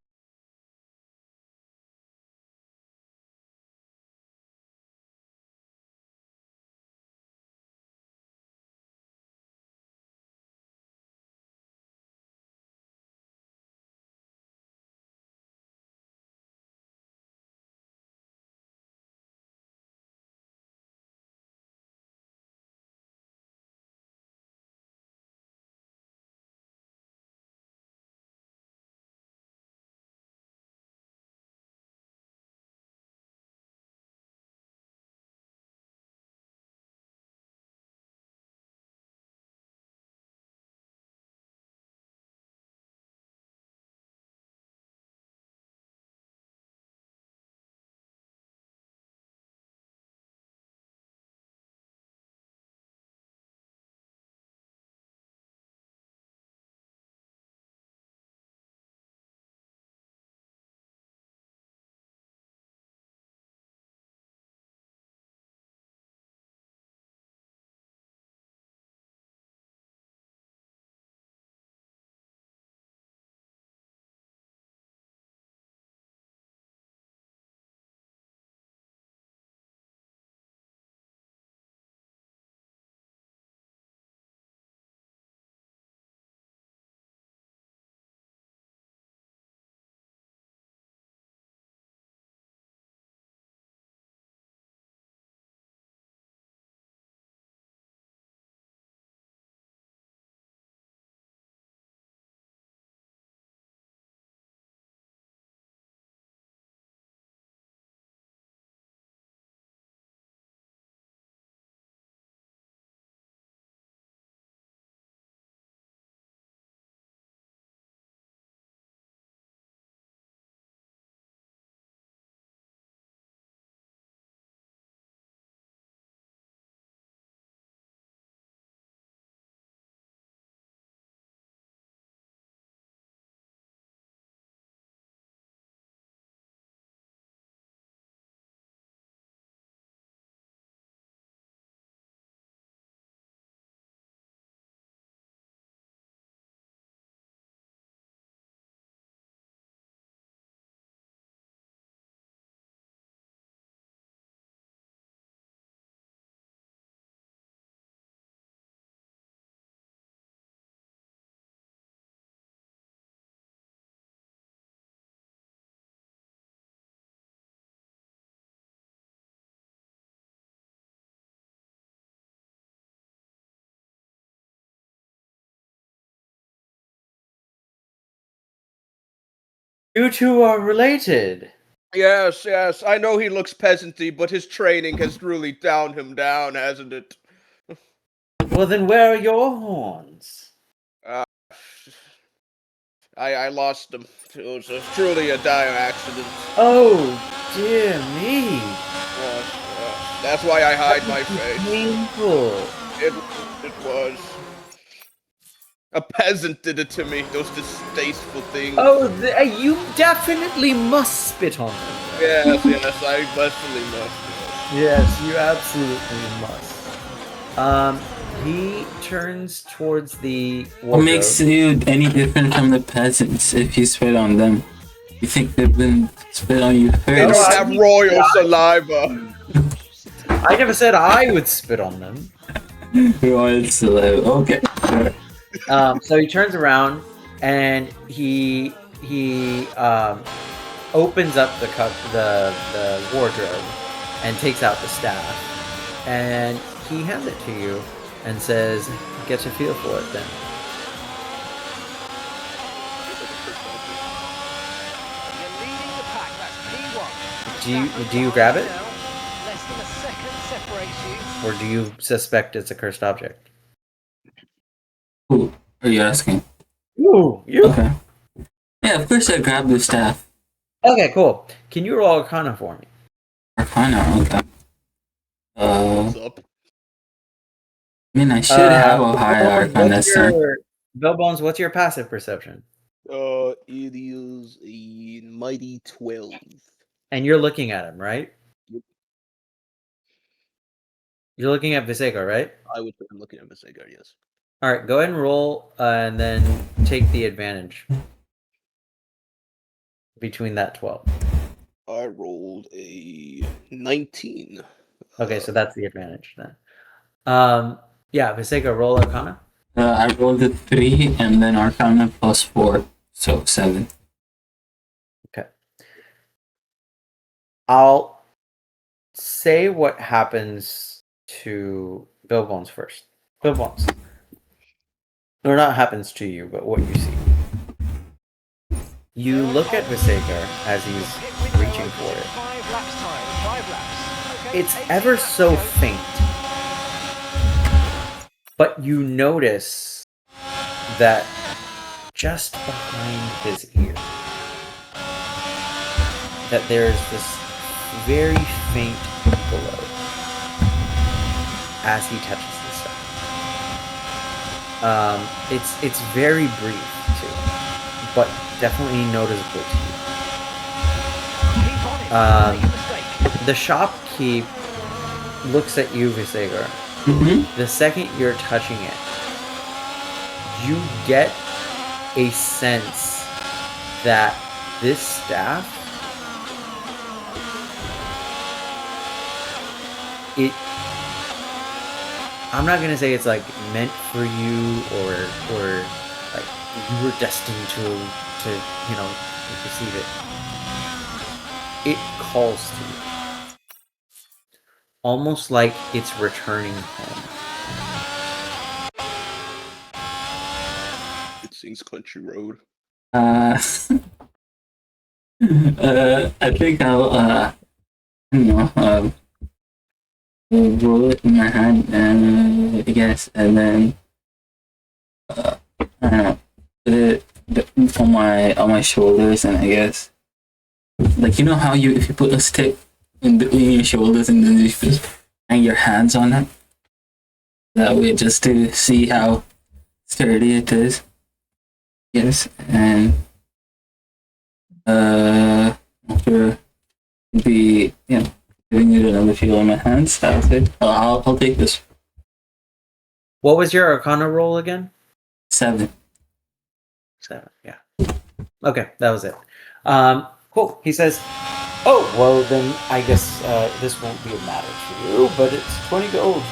You two are related. Yes, yes. I know he looks peasanty, but his training has really downed him down, hasn't it? Well, then where are your horns? Uh, I lost them. It was truly a dire accident. Oh, dear me. Yes, yes. That's why I hide my face. Painful. It was. A peasant did it to me, those distasteful things. Oh, you definitely must spit on them. Yes, yes, I definitely must. Yes, you absolutely must. He turns towards the wardrobe. What makes you any different from the peasants if you spit on them? You think they've been spit on you They don't first? have royal saliva. I never said I would spit on them. Royal celeb. Okay. Sure. So he turns around and he opens up the wardrobe and takes out the staff, and he hands it to you and says, "Get a feel for it, then." You're leading the pack. That's P1. Do you grab it, Less than a second separates you. or do you suspect it's a cursed object? Who are you asking? Ooh, you. Okay. Yeah, of course I grabbed the staff. Okay, cool. Can you roll Arcana for me? Arcana, okay. What's up? I mean, I should have a high Arcana this time. Bellbones, what's your passive perception? It is a mighty 12. And you're looking at him, right? Yep. You're looking at Visega, right? I would say I'm looking at Visega, yes. All right, go ahead and roll, and then take the advantage between that 12. I rolled a 19. Okay, so that's the advantage then. Yeah, Visega, roll Arcana. I rolled a 3 and then Arcana plus 4, so 7. Okay. I'll say what happens to Billbones first. Billbones. Or not happens to you, but what you see. You look at Visega as he's reaching for it. 5 laps time. 5 laps. Okay, It's ever so faint. But you notice that just behind his ear, that there's this very faint glow as he touches the stuff. It's very brief too, but definitely noticeable to you. keep on it. Make a mistake. The shopkeep looks at you, Visega. Mm-hmm. The second you're touching it, you get a sense that this staff, I'm not gonna say it's like meant for you or like you were destined to receive it. It calls to you. Almost like it's returning home. It sings Country Road. I think I'll, roll it in my hand, I guess, and then, I don't know, put it on my shoulders, and I guess, like, you know how if you put a stick in your shoulders and then you just hang your hands on it? That way, just to see how sturdy it is. Yes, and after giving it another feel on my hands, that's it. I'll take this. What was your Arcana roll again? 7. 7, yeah. Okay, that was it. Cool. He says, "Oh, well then I guess this won't be a matter for you, but it's 20 gold."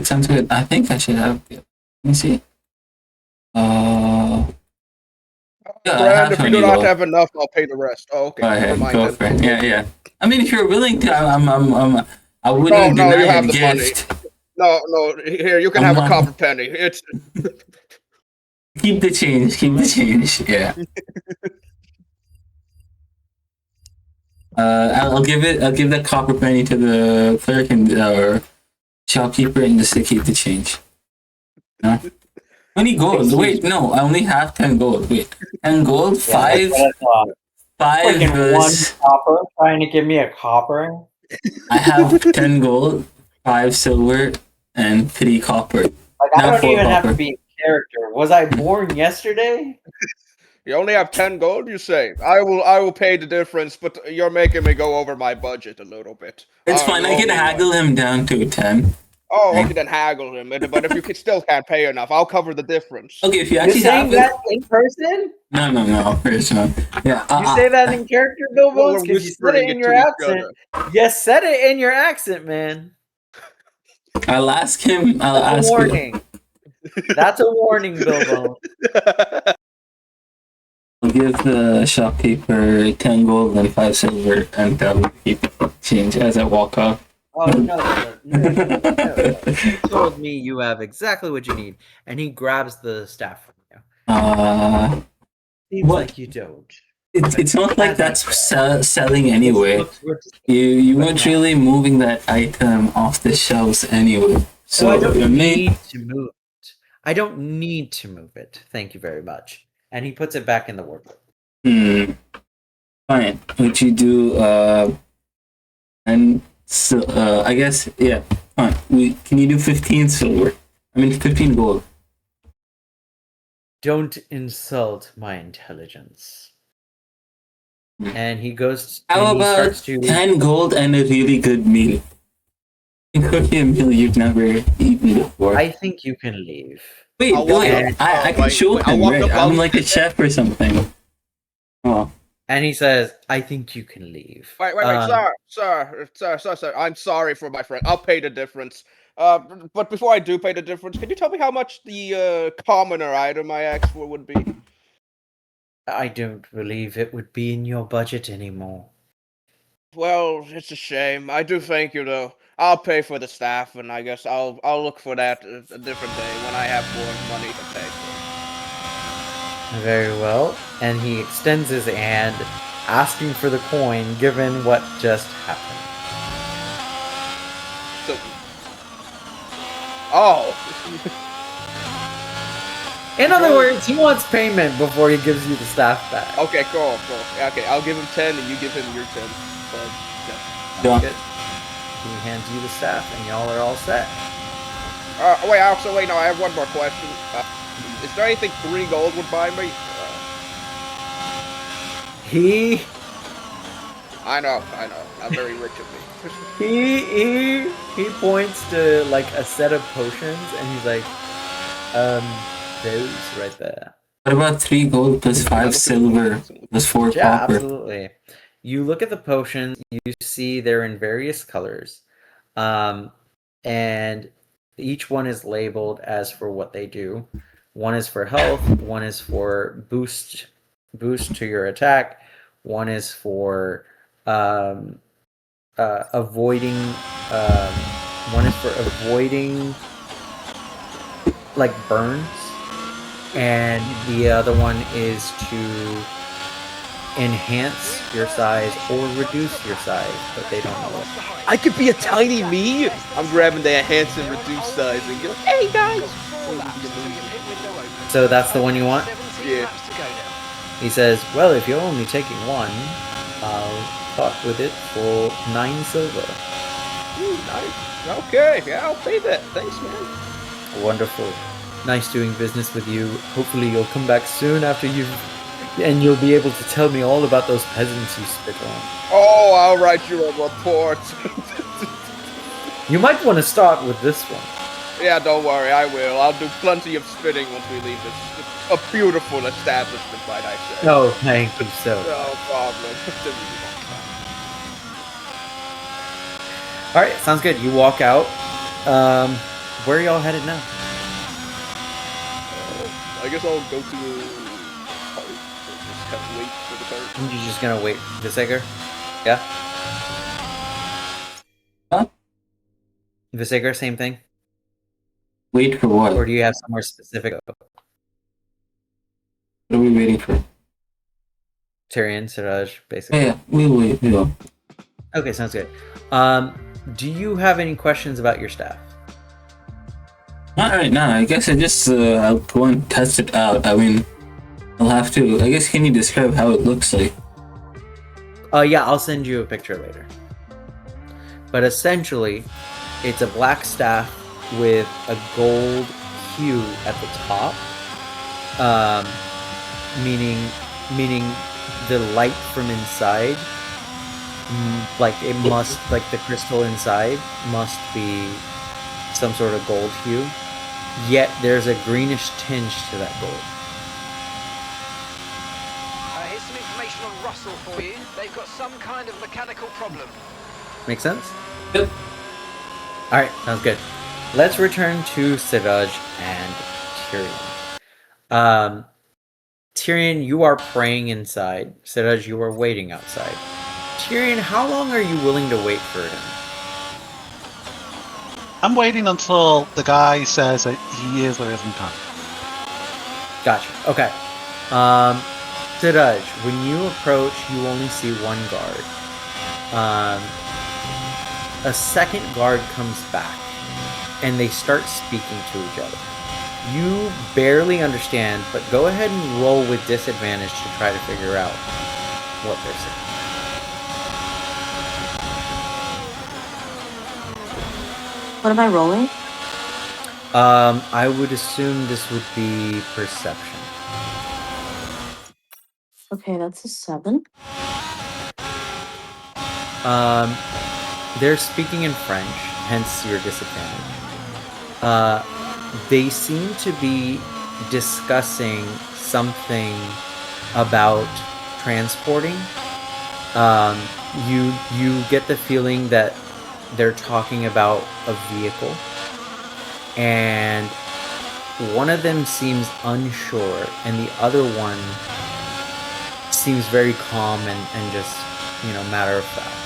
Sounds good. I think I should have. Let me see. Yeah, Brand, if you do not gold. have enough, I'll pay the rest. Oh, okay. Go ahead, Never mind go then. for it. Yeah. I mean, if you're willing to, I wouldn't No, deny you a have the money. gift. No, here, you can I'm have a not- copper penny. It's Keep the change. Keep the change. Yeah. I'll give it. I'll give that copper penny to the clerk and or shopkeeper, and just to keep the change. No. 20 gold. Excuse Wait, no. I only have 10 gold. Wait, 10 gold. Yeah, that's Five. what I thought. Five. Freaking one copper, trying to give me a copper. I have 10 gold, 5 silver, and 3 copper. Like I Now don't 4 even have copper. to be in character. Was I born yesterday? You only have 10 gold, you say? I will pay the difference, but you're making me go over my budget a little bit. It's fine. I can only haggle him down to 10. Oh, okay, then haggle him. But if you still can't pay enough, I'll cover the difference. Okay, if you You're actually saying have it. that in person? No, personal. Yeah. You say that in character, Bill Well, Bones, we're because you said whispering it in it your to each accent. You said it in your accent, man. I'll ask him. I'll That's ask a him. warning. That's a warning, Bill Bones. I'll give the shopkeeper 10 gold and 5 silver, and keep the change as I walk off. Oh, no. You told me you have exactly what you need. And he grabs the staff from you. Seems What? like you don't. It's not like that's selling anyway. We're just- You But weren't no. really moving that item off the shelves anyway. So I don't your main. need to move it. I don't need to move it. Thank you very much. And he puts it back in the wardrobe. Fine. Would you do and so I guess yeah. Fine. Can you do 15 silver? I mean 15 gold. Don't insult my intelligence. And he goes. How and he about starts to 10 gold and a really good meal? You cook a meal you've never eaten before. I think you can leave. Wait, I'll walk wait. up- I can wait, show wait, I'll him, walk right? up, I'm I'll- like a chef or something. Oh. And he says, I think you can leave. Wait, sir. I'm sorry for my friend. I'll pay the difference. But before I do pay the difference, can you tell me how much the commoner item I asked for would be? I don't believe it would be in your budget anymore. Well, it's a shame. I do thank you though. I'll pay for the staff, and I guess I'll look for that a different day when I have more money to pay for. Very well. And he extends his hand, asking for the coin, given what just happened. So, oh, In other words, he wants payment before he gives you the staff back. okay, cool. Okay, I'll give him 10, and you give him your 10. So, yeah. Yeah. Good. He hands you the staff, and y'all are all set. Wait, no, I have one more question. Is there anything 3 gold would buy me? He I know. I'm very rich of me. he points to like a set of potions, and he's like, those right there. What about 3 gold plus 5 silver plus 4 Yeah, copper? absolutely. You look at the potions, you see they're in various colors, and each one is labeled as for what they do. One is for health, one is for boost to your attack, one is for avoiding one is for avoiding like burns, and the other one is to enhance your size or reduce your size, but they don't know it. I could be a tiny me. I'm grabbing the enhance and reduce size and get like, hey guys. So that's the one you want? Yeah. He says, well, if you're only taking one, I'll part with it for 9 silver. Ooh, nice. Okay, yeah, I'll pay that. Thanks, man. Wonderful. Nice doing business with you. Hopefully you'll come back soon after and you'll be able to tell me all about those peasants you spit on. Oh, I'll write you a report. You might want to start with this one. Yeah, don't worry, I will. I'll do plenty of spitting once we leave this. A beautiful establishment, might I say. No, thank you so. No problem. All right, sounds good. You walk out. Where are y'all headed now? I guess I'll go to the cart. Just have to wait for the cart. You're just gonna wait Visager? Yeah? Huh? Visager, same thing? Wait for what? Or do you have somewhere specific? What are we waiting for? Tyrion, Siraj, Oh, basically. yeah, we wait. We will. Okay, sounds good. Do you have any questions about your staff? Not right now. I guess I'll go and test it out. I mean, I'll have to. I guess can you describe how it looks like? Yeah, I'll send you a picture later. But essentially, it's a black staff with a gold hue at the top, meaning the light from inside, like the crystal inside must be some sort of gold hue. Yet there's a greenish tinge to that gold. Here's some information on Russell for you. They've got some kind of mechanical problem. Make sense? Yep. All right, sounds good. Let's return to Siraj and Tyrion. Tyrion, you are praying inside. Siraj, you are waiting outside. Tyrion, how long are you willing to wait for him? I'm waiting until the guy says that he is or isn't coming. Gotcha. Okay. Siraj, when you approach, you only see one guard. A second guard comes back, and they start speaking to each other. You barely understand, but go ahead and roll with disadvantage to try to figure out what they're saying. What am I rolling? I would assume this would be perception. Okay, that's a 7. They're speaking in French, hence your disadvantage. They seem to be discussing something about transporting. You get the feeling that they're talking about a vehicle, and one of them seems unsure, and the other one seems very calm and just, matter of fact.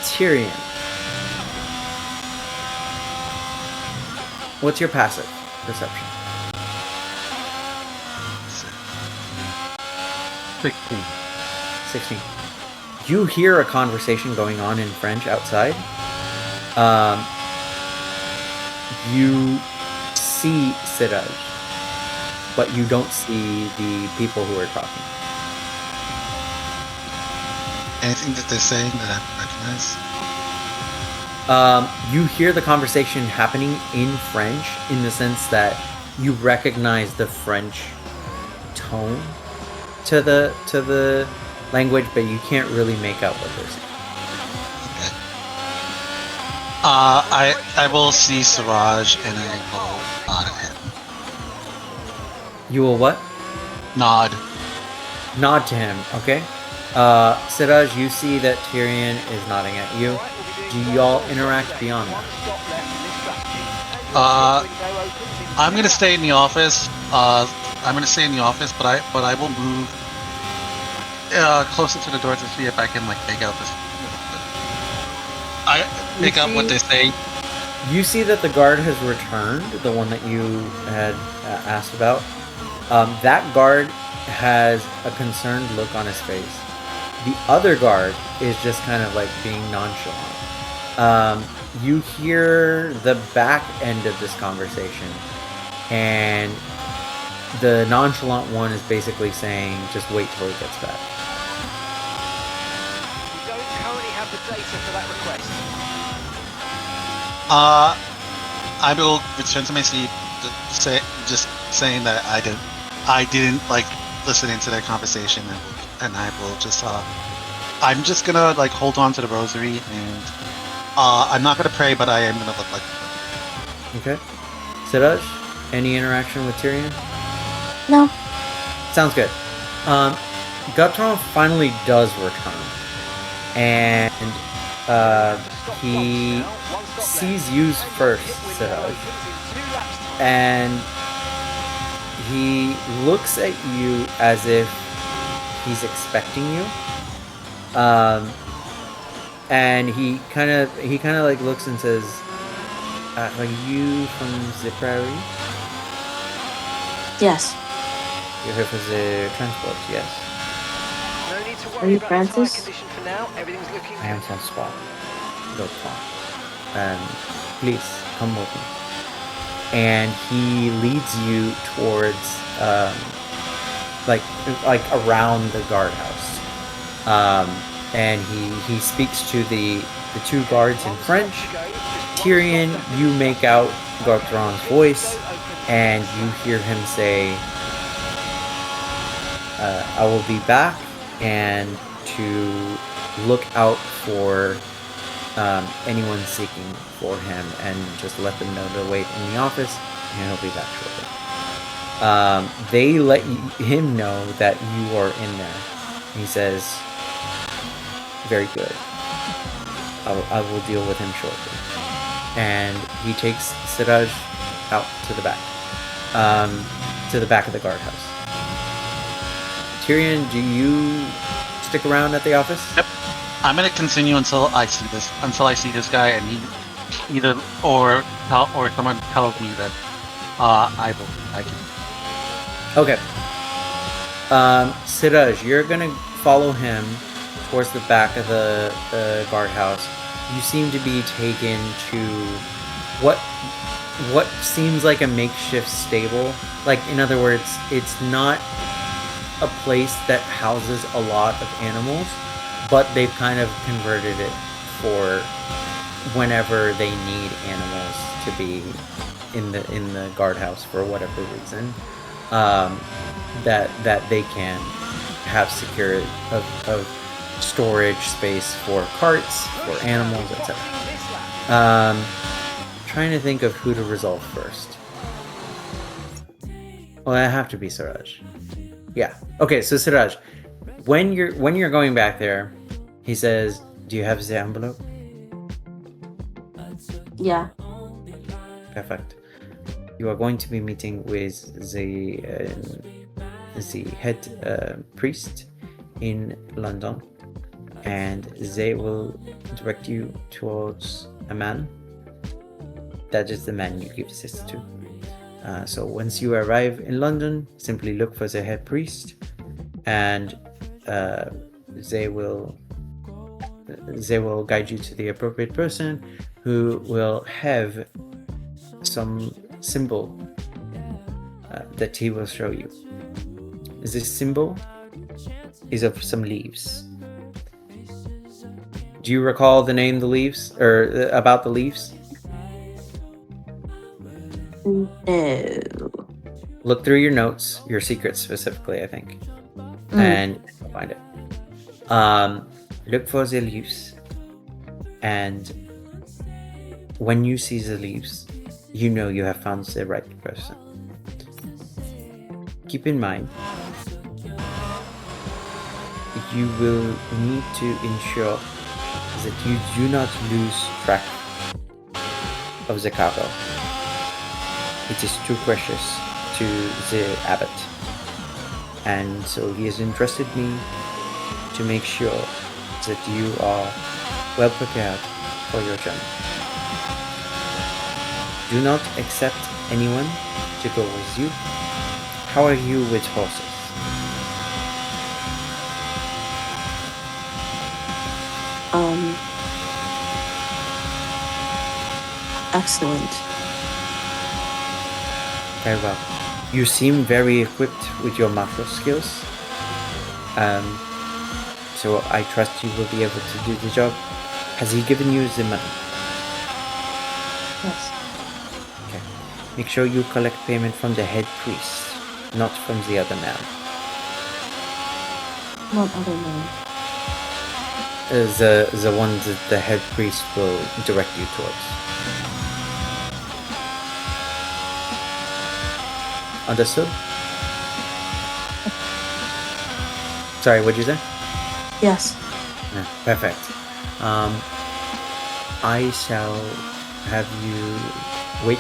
Tyrion, what's your passive perception? 16. You hear a conversation going on in French outside. You see Siraj, but you don't see the people who are talking. Anything that they're saying that I recognize? You hear the conversation happening in French in the sense that you recognize the French tone to the language, but you can't really make out what they're saying. Okay. I will see Siraj and I will nod at him. You will what? Nod. Nod to him, okay? Siraj, you see that Tyrion is nodding at you. Do y'all interact beyond that? I'm gonna stay in the office. But I will move closer to the door to see if I can make out this. Make out what they say. You see that the guard has returned, the one that you had asked about. That guard has a concerned look on his face. The other guard is just kind of like being nonchalant. You hear the back end of this conversation, and the nonchalant one is basically saying, just wait till he gets back. We don't currently have the data for that request. I will return to my seat, just saying that I didn't listen into their conversation, and I will just I'm just gonna hold on to the rosary, and I'm not gonna pray, but I am gonna look like. Okay. Siraj, any interaction with Tyrion? No. Sounds good. Guthrum finally does return, and he sees you first, Siraj, and he looks at you as if he's expecting you, and he kind of looks and says, Are you from the prairie? Yes. You're here for the transport, yes. No need to Are worry you about the tire Francis? condition for now. Everything's looking I am good. Francois. L'autre. Please come with me. And he leads you towards like around the guardhouse. And he speaks to the two guards in French. Tyrion, you make out Gothron's voice, and you hear him say, I will be back, and to look out for anyone seeking for him, and just let them know to wait in the office, and he'll be back shortly. They let him know that you are in there. He says, very good. I will deal with him shortly. And he takes Siraj out to the back of the guardhouse. Tyrion, do you stick around at the office? Yep. I'm gonna continue until I see this guy, and he either or someone tells me that I can. Okay. Siraj, you're gonna follow him towards the back of the guardhouse. You seem to be taken to what seems like a makeshift stable. Like, in other words, it's not a place that houses a lot of animals, but they've kind of converted it for whenever they need animals to be in the guardhouse for whatever reason, that they can have secure of storage space for carts, for animals, etc. Trying to think of who to resolve first. Well, I have to be Siraj. Yeah. Okay, so Siraj, when you're going back there, he says, "Do you have the envelope?" Yeah. Perfect. You are going to be meeting with the head priest in London, and they will direct you towards a man. That is the man you give this to. So once you arrive in London, simply look for the head priest, and they will guide you to the appropriate person, who will have some symbol that he will show you. This symbol is of some leaves. Do you recall the name of the leaves, or about the leaves? No. Look through your notes, your secrets specifically, I think, and you'll find it. Look for the leaves, and when you see the leaves, you know you have found the right person. Keep in mind, you will need to ensure that you do not lose track of the cargo. It is too precious to the abbot, and so he has entrusted me to make sure that you are well prepared for your journey. Do not accept anyone to go with you. How are you with horses? Excellent. Very well. You seem very equipped with your martial skills. So I trust you will be able to do the job. Has he given you the money? Yes. Okay. Make sure you collect payment from the head priest, not from the other man. What other man? The one that the head priest will direct you towards. Understood? Sorry, what'd you say? Yes. Yeah, perfect. I shall have you wait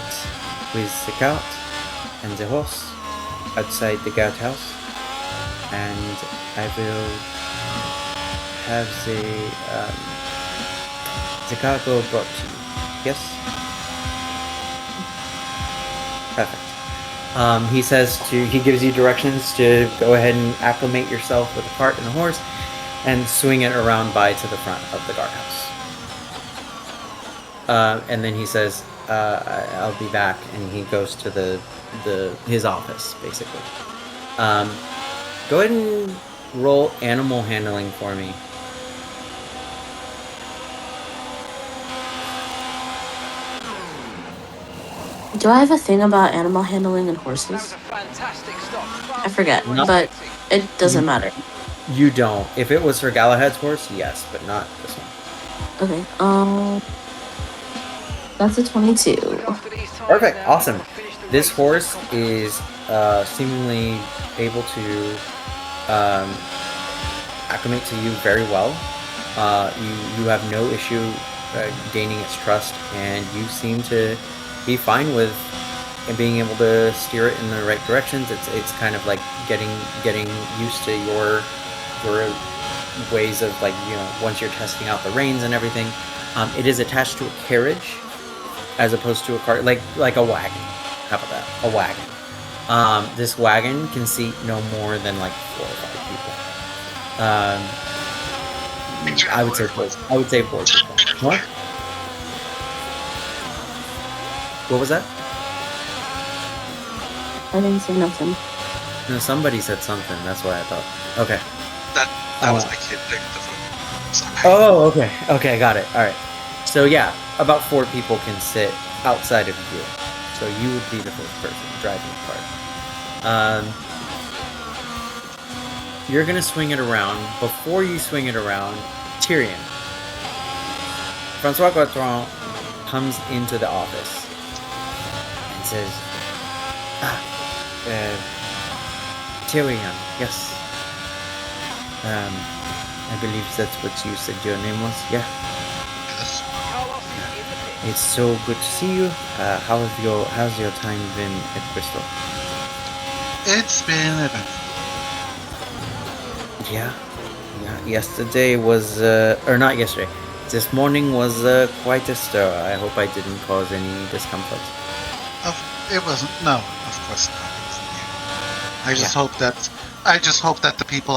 with the cart and the horse outside the guardhouse, and I will have the cargo brought to you. Yes? Perfect. He gives you directions to go ahead and acclimate yourself with the cart and the horse, and swing it around by to the front of the guardhouse. And then he says, "I'll be back," and he goes to his office basically. Go ahead and roll animal handling for me. Do I have a thing about animal handling and horses? I forget, No. but it doesn't matter. You don't. If it was for Galahad's horse, yes, but not this one. Okay. That's a 22. Perfect. Awesome. This horse is seemingly able to acclimate to you very well. You have no issue gaining its trust, and you seem to be fine with being able to steer it in the right directions. It's kind of like getting used to your ways of, like, you know, once you're testing out the reins and everything. It is attached to a carriage as opposed to a cart, like a wagon. How about that? A wagon. This wagon can seat no more than like 4 or 5 people. I would say 4 people. What? What was that? I didn't say nothing. No, somebody said something. That's why I thought. Okay. That was my kid picking the phone. Sorry. Oh, okay. Okay, got it. All right. So yeah, about 4 people can sit outside of you. So you would be the first person driving the cart. You're gonna swing it around. Before you swing it around, Tyrion. Francois Gautran comes into the office and says, Tyrion, yes. I believe that's what you said your name was. Yeah. Yes. It's so good to see you. How's your time been at Bristol? It's been eventful. Yeah. Yesterday was, or not yesterday. This morning was quite a stir. I hope I didn't cause any discomfort. It wasn't. No, of course not. It wasn't you. I just hope that the people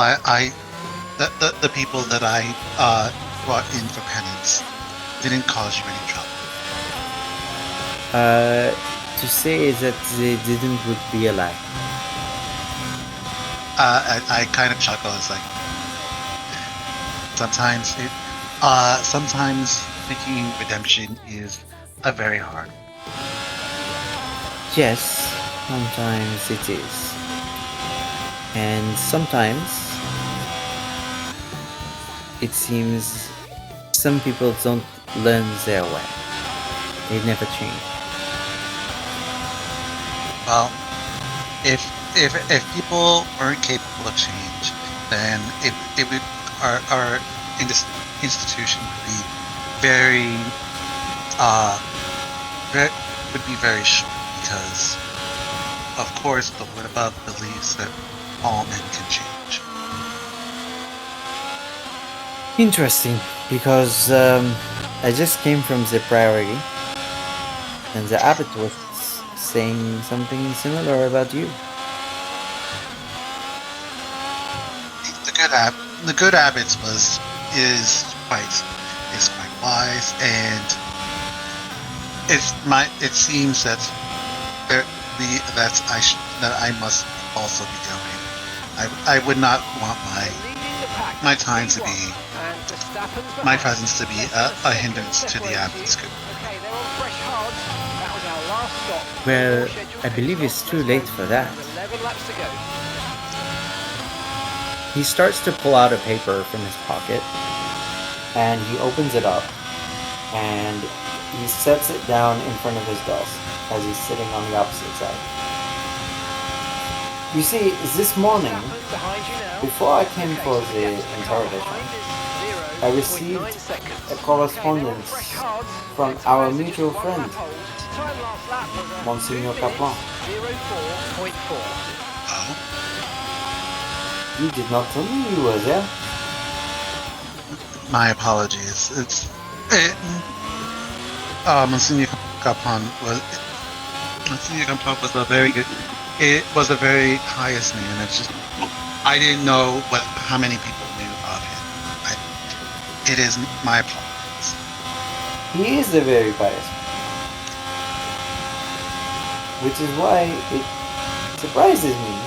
the people that I brought in for penance didn't cause you any trouble. To say that they didn't would be a lie. I kind of chuckle. It's like sometimes thinking redemption is a very hard. Yes, sometimes it is. And sometimes it seems some people don't learn their way. They never change. Well, if people weren't capable of change, then it would our institution would be very short, because of course the word above believes that all men can change. Interesting, because I just came from the priory, and the abbot was saying something similar about you. The good abbot is quite wise, and it seems that I must also be going. I would not want my time to be my presence to be a hindrance to the abbot's good. Well, I believe it's too late for that. He starts to pull out a paper from his pocket, and he opens it up, and he sets it down in front of his desk as he's sitting on the opposite side. You see, this morning, before I came for the interrogation, I received a correspondence from our mutual friend, Monsignor Kaplan. Oh, You did not tell me you were there. my apologies. Monsignor Capon was a very good. It was the very highest name. It's just I didn't know how many people knew of him. It is my apologies. He is a very biased man. Which is why it surprises me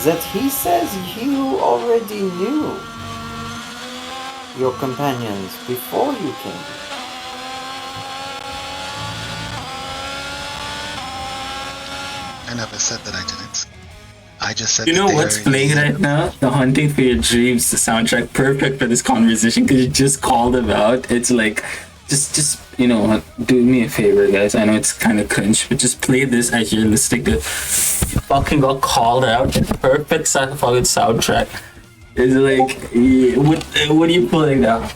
that he says you already knew your companions before you came. I never said that I didn't. I just said You that know they what's are playing right now? The Hunting for Your Dreams soundtrack, perfect for this conversation because you just called him out. It's like, just you know what? Do me a favor, guys. I know it's kind of cringe, but just play this as you're listening to. You fucking got called out. Perfect fucking soundtrack. It's like, what are you pulling now?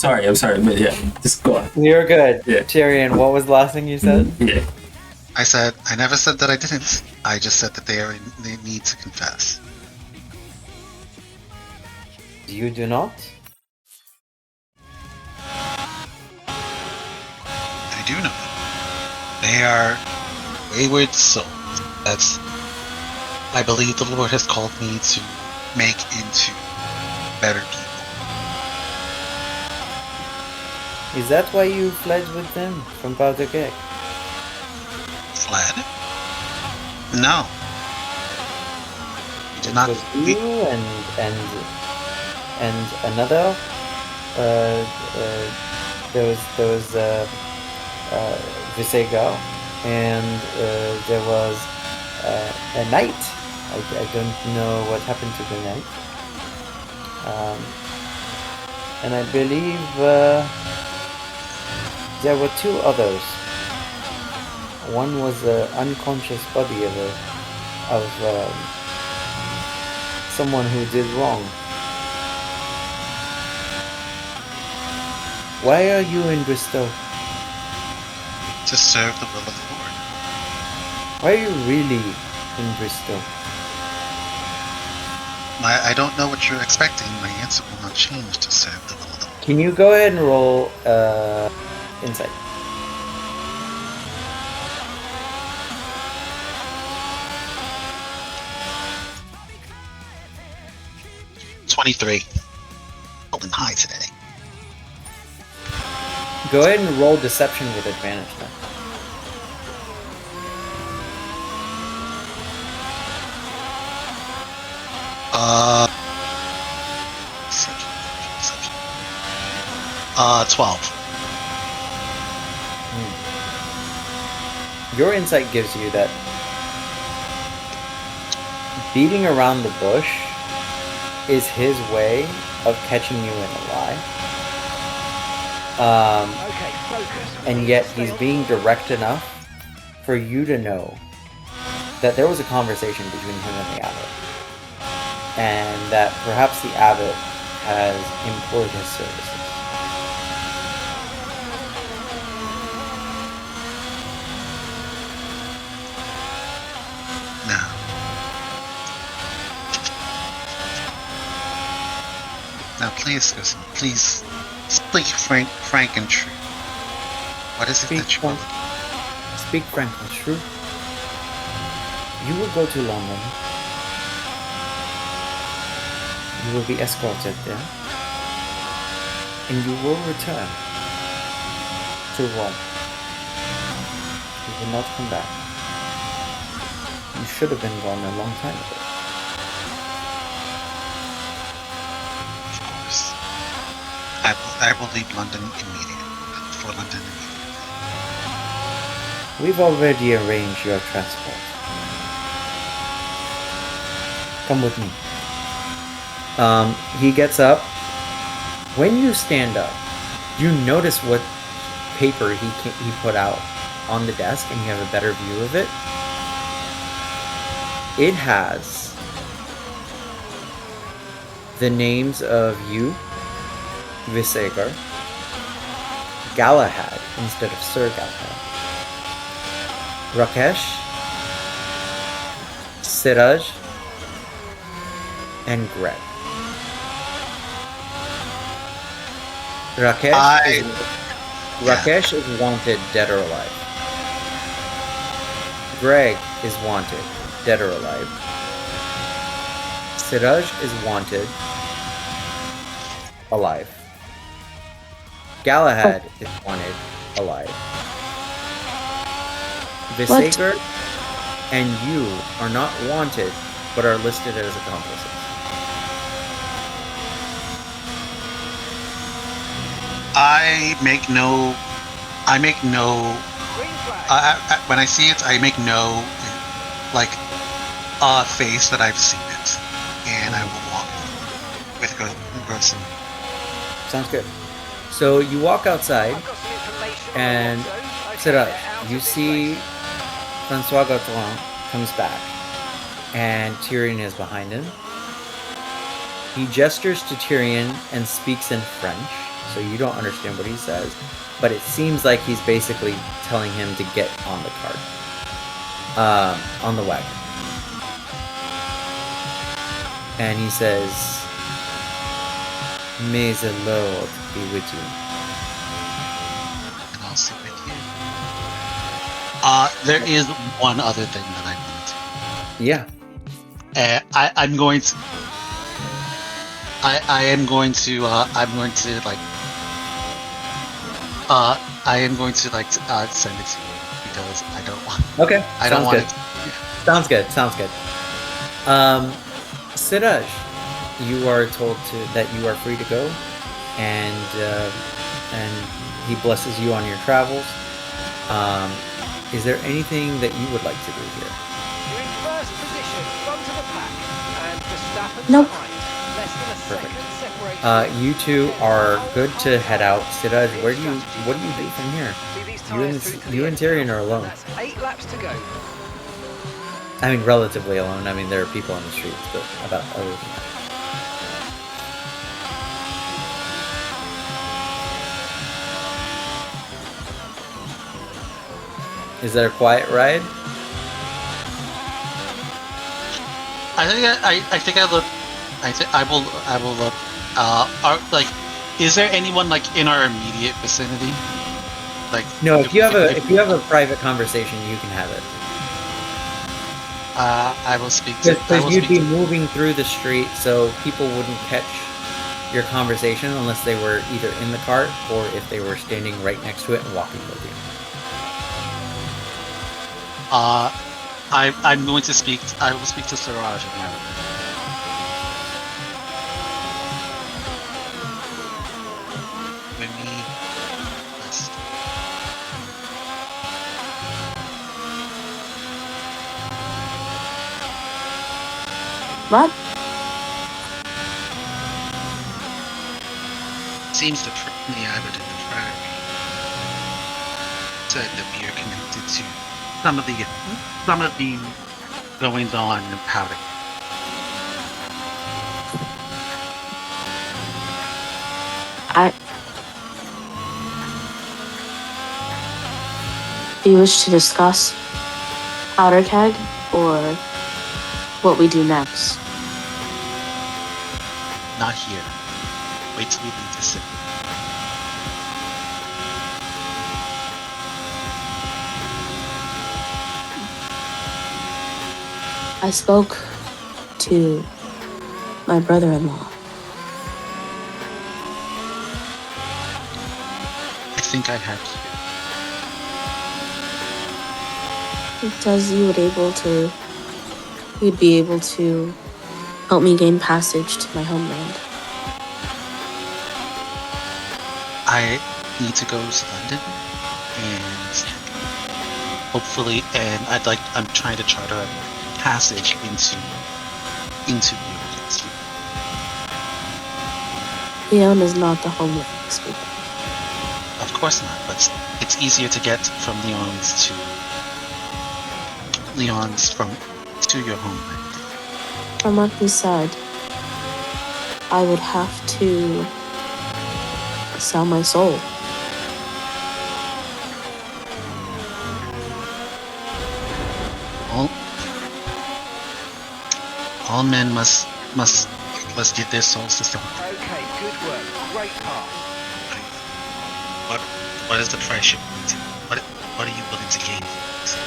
I'm sorry, but yeah, just go on. You're good. Yeah. Tyrion, what was the last thing you said? Yeah. I said I never said that I didn't. I just said that they need to confess. You do not? I do know them. They are wayward souls. That's I believe the Lord has called me to make into better people. Is that why you fled with them from Powder Keg? Fled? No. We did not. Was you and another. There was Visega, and there was a knight. I don't know what happened to the knight. And I believe there were two others. One was the unconscious body of someone who did wrong. Why are you in Bristol? To serve the will of the Lord. Why are you really in Bristol? I don't know what you're expecting. My answer will not change to serve the will of the Lord. Can you go ahead and roll insight? $23. Rolling high today. Go ahead and roll deception with advantage then. Deception. 12. Your insight gives you that beating around the bush is his way of catching you in a lie. And yet he's being direct enough for you to know that there was a conversation between him and the abbot, and that perhaps the abbot has employed his services. Now, please, listen. Please speak frank and true. What is it that you want? Speak frank and true. You will go to London. You will be escorted there. And you will return to Rome. You will not come back. You should have been gone a long time ago. Of course. I will leave London immediately. For London immediately. We've already arranged your transport. Come with me. He gets up. When you stand up, you notice what paper he put out on the desk, and you have a better view of it. It has the names of you, Visegar, Galahad instead of Sir Galahad, Rakesh, Siraj, and Greg. Rakesh Yeah. Rakesh is wanted, dead or alive. Greg is wanted, dead or alive. Siraj is wanted, alive. Galahad is wanted, alive. Visager and you are not wanted, but are listed as accomplices. I make no. Green flag. When I see it, I make no like face that I've seen it, and I will walk with Grosso. Sounds good. So you walk outside, I've got some information. and Okay, Siraj, get out you of this see place. Francois Gautran comes back, and Tyrion is behind him. He gestures to Tyrion and speaks in French, so you don't understand what he says, but it seems like he's basically telling him to get on the cart, on the wagon. And he says, "May the Lord be with you." And I'll sit with you. There is one other thing that I need. Yeah. I'm going to. I am going to. I'm going to like. I am going to like send it to you because I don't want. Okay. I don't want good. it. Sounds good. Sounds good. Siraj, you are told that you are free to go, and he blesses you on your travels. Is there anything that you would like to do here? You're in first position, front of the pack, and Verstappen's Nope. behind. Less than a Perfect. second separates You two are good to head out. Siraj, what do you do from here? See these You tyres through to the and end. Tyrion are alone. That's 8 laps to go. I mean, relatively alone. I mean, there are people on the streets, but about other than that. Is that a quiet ride? I think I look. I will look. Are like, is there anyone like in our immediate vicinity? Like No. If you have a private conversation, you can have it. I will speak to. I Because will you'd speak be to, moving through the street, so people wouldn't catch your conversation unless they were either in the cart or if they were standing right next to it and walking with you. I'm going to speak. I will speak to Siraj now. Let me. Let's- What? Seems the abbot in the priory said that we are connected to some of the goings on in Powder. Do you wish to discuss powder keg or what we do next? Not here. Wait till we leave the city. I spoke to my brother-in-law. I think I have to. He says you'd be able to help me gain passage to my homeland. I need to go to London and hopefully, and I'm trying to charter a passage into Europe. Leon is not the homeland speaker. Of course not, but it's easier to get from Lyon's to your homeland. From what he said, I would have to sell my soul. All men must give their souls to someone. Okay, good work. Great pass. what is the price you're willing to, what are you willing to gain for this?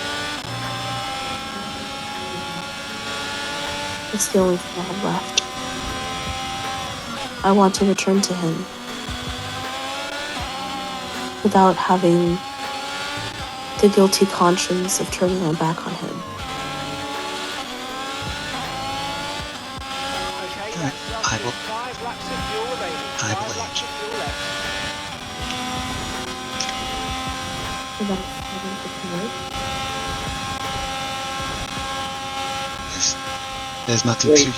It's the only thing I have left. I want to return to him without having the guilty conscience of turning my back on him. Okay, Alright, that's I will- 5 laps of fuel remaining. I 5 will laps age. of fuel left. Without having to convert. There's nothing Wait. to you.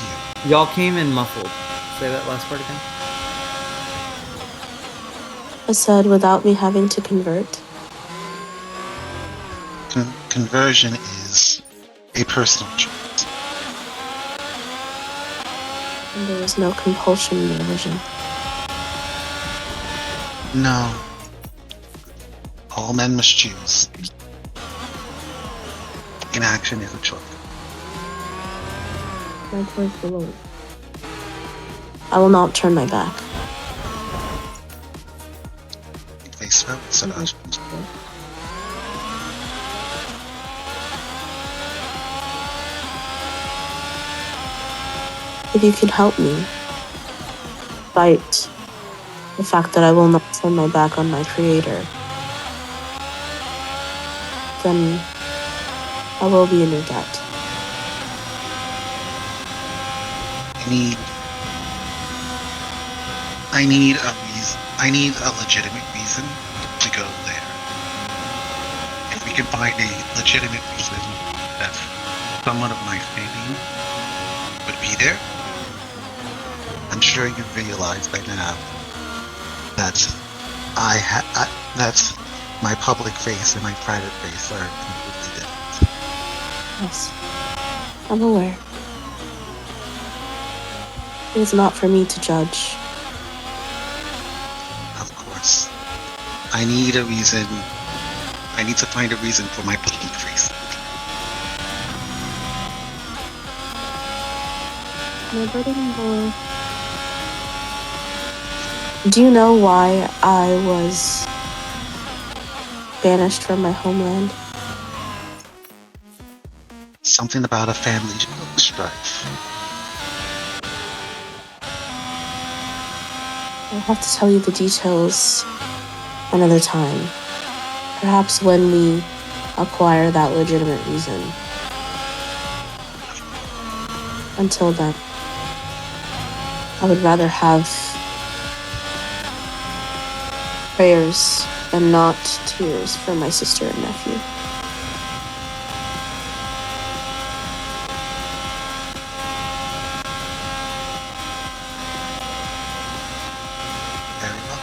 Y'all came in muffled. Say that last part again. I said without me having to convert. Conversion is a personal choice. And there was no compulsion in the religion. No. All men must choose. Inaction is a choice. My choice alone. I will not turn my back. Face well, said Ashton. If you can help me fight the fact that I will not turn my back on my creator, then I will be in your debt. I need a reason. I need a legitimate reason to go there. If we can find a legitimate reason that someone of my standing would be there, I'm sure you realize by now that that my public face and my private face are completely different. Yes, I'm aware. It is not for me to judge. Of course. I need a reason. I need to find a reason for my public face. My brother-in-law. Do you know why I was banished from my homeland? Something about a family strife. I'll have to tell you the details another time. Perhaps when we acquire that legitimate reason. Until then, I would rather have prayers and not tears for my sister and nephew. Very well.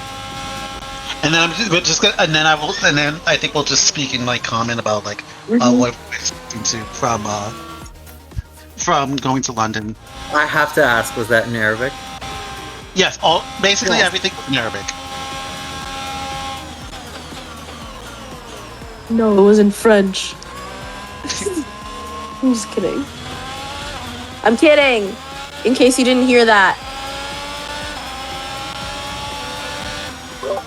And then we're just gonna, and then I think we'll just speak in like comment about like what we're expecting to from going to London. I have to ask, was that in Arabic? Yes, basically Yes. everything in Arabic. No, it was in French. I'm just kidding. I'm kidding! In case you didn't hear that.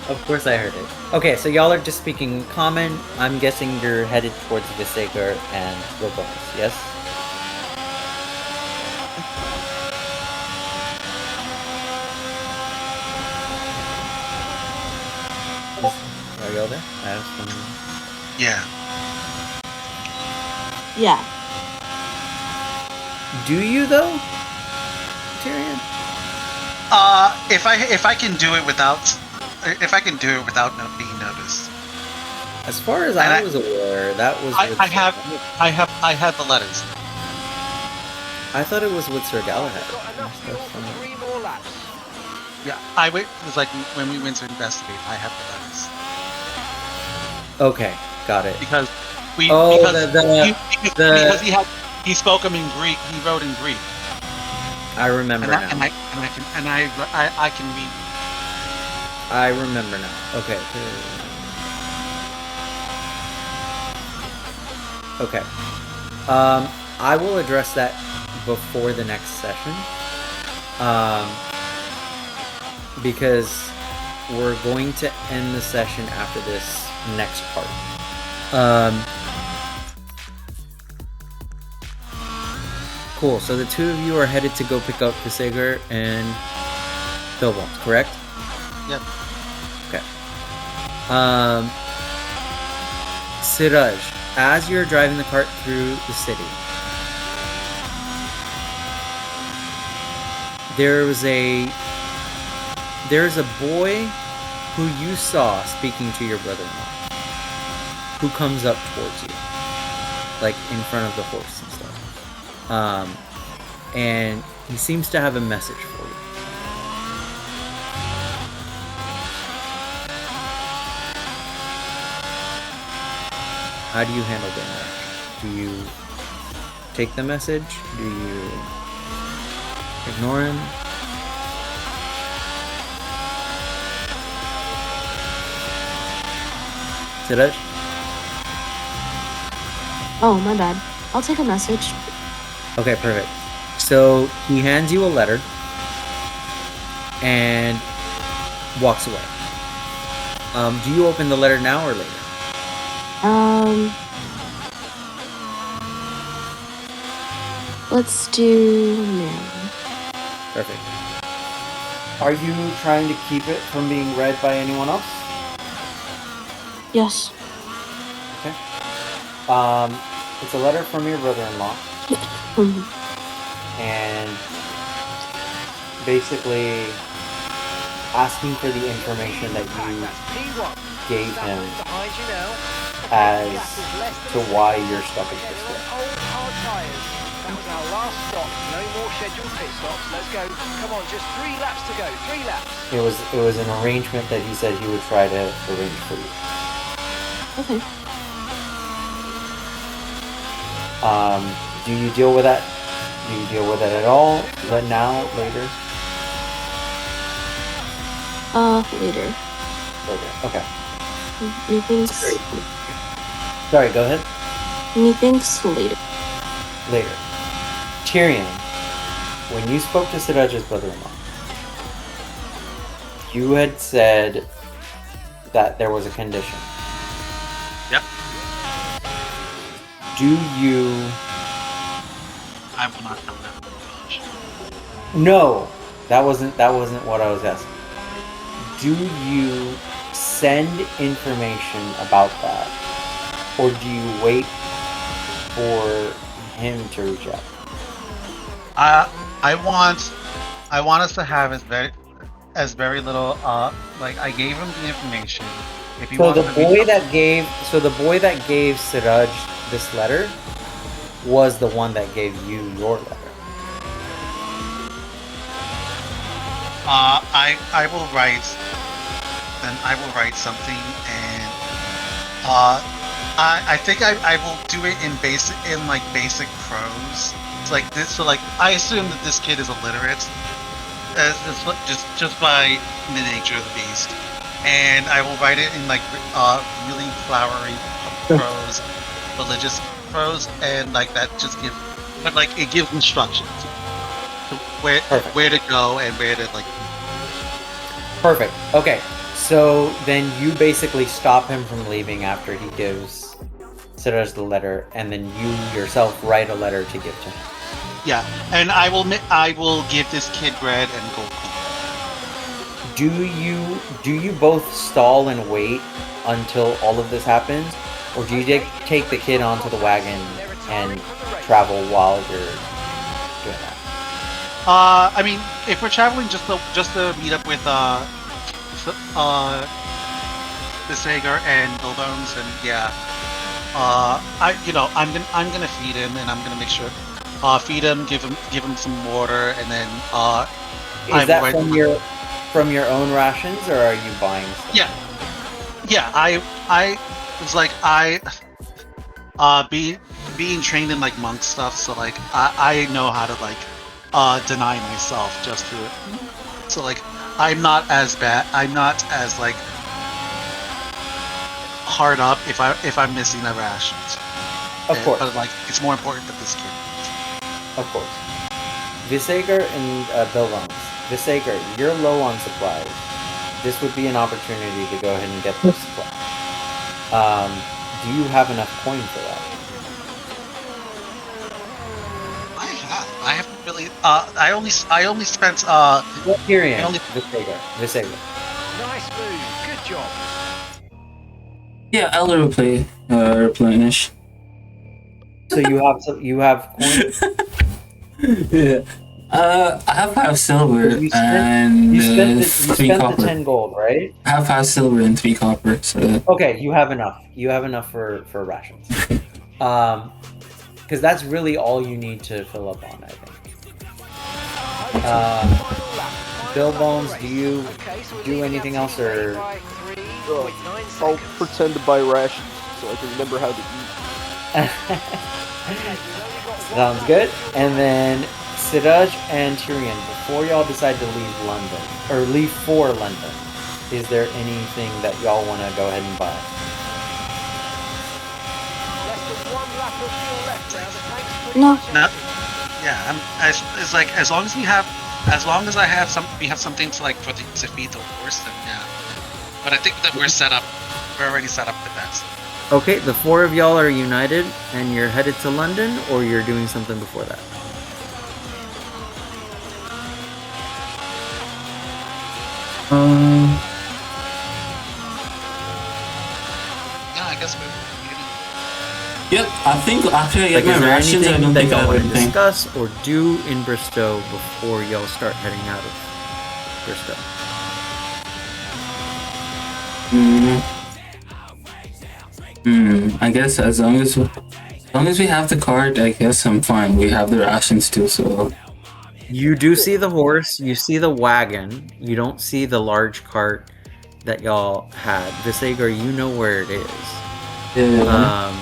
Of course I heard it. Okay, so y'all are just speaking common. I'm guessing you're headed towards Visegar and Lobos, yes? Are y'all there? I have some... Yeah. Yeah. Do you though, Tyrion? If I can do it without being noticed. As far as And I I- was aware, that was. I with have the letters. I thought it was with Sir Galahad. Got enough fuel for 3 more laps. Yeah, it was like when we went to investigate. I have the letters Okay, got it. because he spoke them in Greek. He wrote in Greek, I remember now. and I can read. I remember now. Okay. Okay. I will address that before the next session. Because we're going to end the session after this next part. Cool. So the two of you are headed to go pick up Visager and Bilboms, correct? Yep. Okay. Siraj, as you're driving the cart through the city, there's a boy who you saw speaking to your brother-in-law, who comes up towards you, like in front of the horse and stuff. And he seems to have a message for you. How do you handle the interaction? Do you take the message? Do you ignore him? Siraj? Oh, my bad. I'll take a message. Okay, perfect. So he hands you a letter and walks away. Do you open the letter now or later? Let's do now. Perfect. Are you trying to keep it from being read by anyone else? Yes. Okay. It's a letter from your brother-in-law. And basically asking for the information that you gave him as to why you're stuck in this way. That was our last stop. No more scheduled pit stops. Let's go. Come on, just 3 laps to go. 3 laps. It was an arrangement that he said he would try to arrange for you. Okay. Do you deal with that? Do you deal with it at all? Now, later? Later. Later. Okay. Methinks. Sorry, go ahead. Methinks later. Later. Tyrion, when you spoke to Siraj's brother-in-law, you had said that there was a condition. Yep. Do you... I will not know that. No, that wasn't what I was asking. Do you send information about that, or do you wait for him to reach out? I want us to have as very little. Like I gave him the information. If he So wants the to boy that gave Siraj this letter was the one that gave you your letter. I will write. Then I will write something, and I think I will do it in basic prose. It's like this. So like I assume that this kid is illiterate, just by the nature of the beast, and I will write it in like really flowery prose, religious prose, and like that just gives, but like it gives instructions to where to go and where to like. Perfect. Okay. So then you basically stop him from leaving after he gives Siraj the letter, and then you yourself write a letter to give to him. Yeah, and I will give this kid bread and gold coin. Do you both stall and wait until all of this happens, or do you take the kid onto the wagon and travel while you're doing that? I mean, if we're traveling just to meet up with the Sager and Bilbones, and yeah, I'm gonna feed him, and I'm gonna make sure feed him, give him some water, and then Is that from your own rations, or are you buying stuff? Yeah. I was like being trained in like monk stuff, so like I know how to like deny myself just to it. So like I'm not as like hard up if I'm missing the rations. Of course. But like it's more important that this kid. Of course. Visager and Bilbones. Visager, you're low on supplies. this would be an opportunity to go ahead and get this split. Do you have enough coin for that? I haven't really. I only spent. Tyrion. only- Visega. Nice move. Good job. Yeah, I'll replenish. So you have coin. Yeah. I have 5 silver You and spent 3 the copper. 10 gold, right? I have 5 silver and 3 copper, so Okay, you have enough. You have enough for rations. Because that's really all you need to fill up on, I think. Bill Bones, do you do anything else, or I'll pretend to buy rations so I can remember how to eat. sounds good? And then Siraj and Tyrion, before y'all decide to leave London or leave for London, is there anything that y'all want to go ahead and buy? No. No. Yeah. It's like as long as we have something to like for to feed the horse, then yeah. But I think that we're already set up with that. Okay, the 4 of y'all are united and you're headed to London, or you're doing something before that? Yeah, I guess we. yep. I think after I get Like, is my there rations, I anything don't that think y'all I'll want have to anything. discuss or do in Bristow before y'all start heading out of Bristow? I guess as long as we have the cart, I guess I'm fine. We have the rations too, so You do see the horse, you see the wagon, you don't see the large cart that y'all had. Visager, you know where it is. yeah.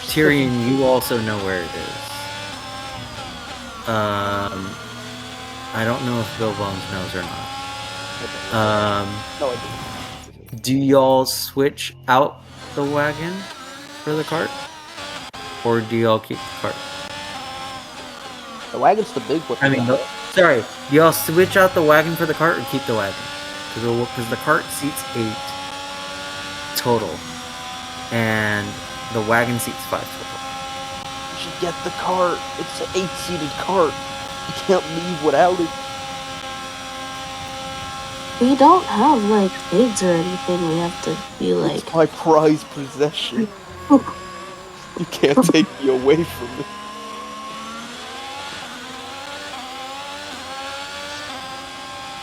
Tyrion, you also know where it is. I don't know if Bill Bones knows or not. No, I Do y'all switch out the wagon for the cart? Or do y'all keep the cart? didn't. The wagon's the big one. I mean, sorry, do y'all switch out the wagon for the cart or keep the wagon? Because the cart seats 8 total, and the wagon seats 5 total. You should get the cart. It's an 8-seated cart. You can't leave without it. We don't have like pigs or anything. We have to be like. It's my prized possession. You can't take me away from it.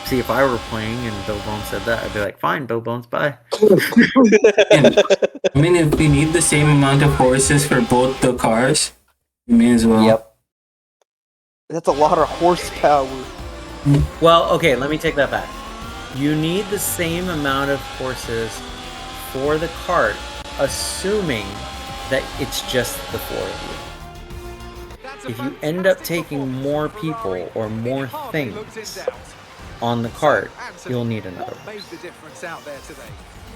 See, if I were playing and Bill Bones said that, I'd be like, fine, Bill Bones, bye. I mean, if we need the same amount of horses for both the cars, we may as well. Yep. That's a lot of horsepower. Well, okay, let me take that back. You need the same amount of horses for the cart, assuming that it's just the 4 of you. If you end up taking more people or more things on the cart, you'll need another one. Made the difference out there today.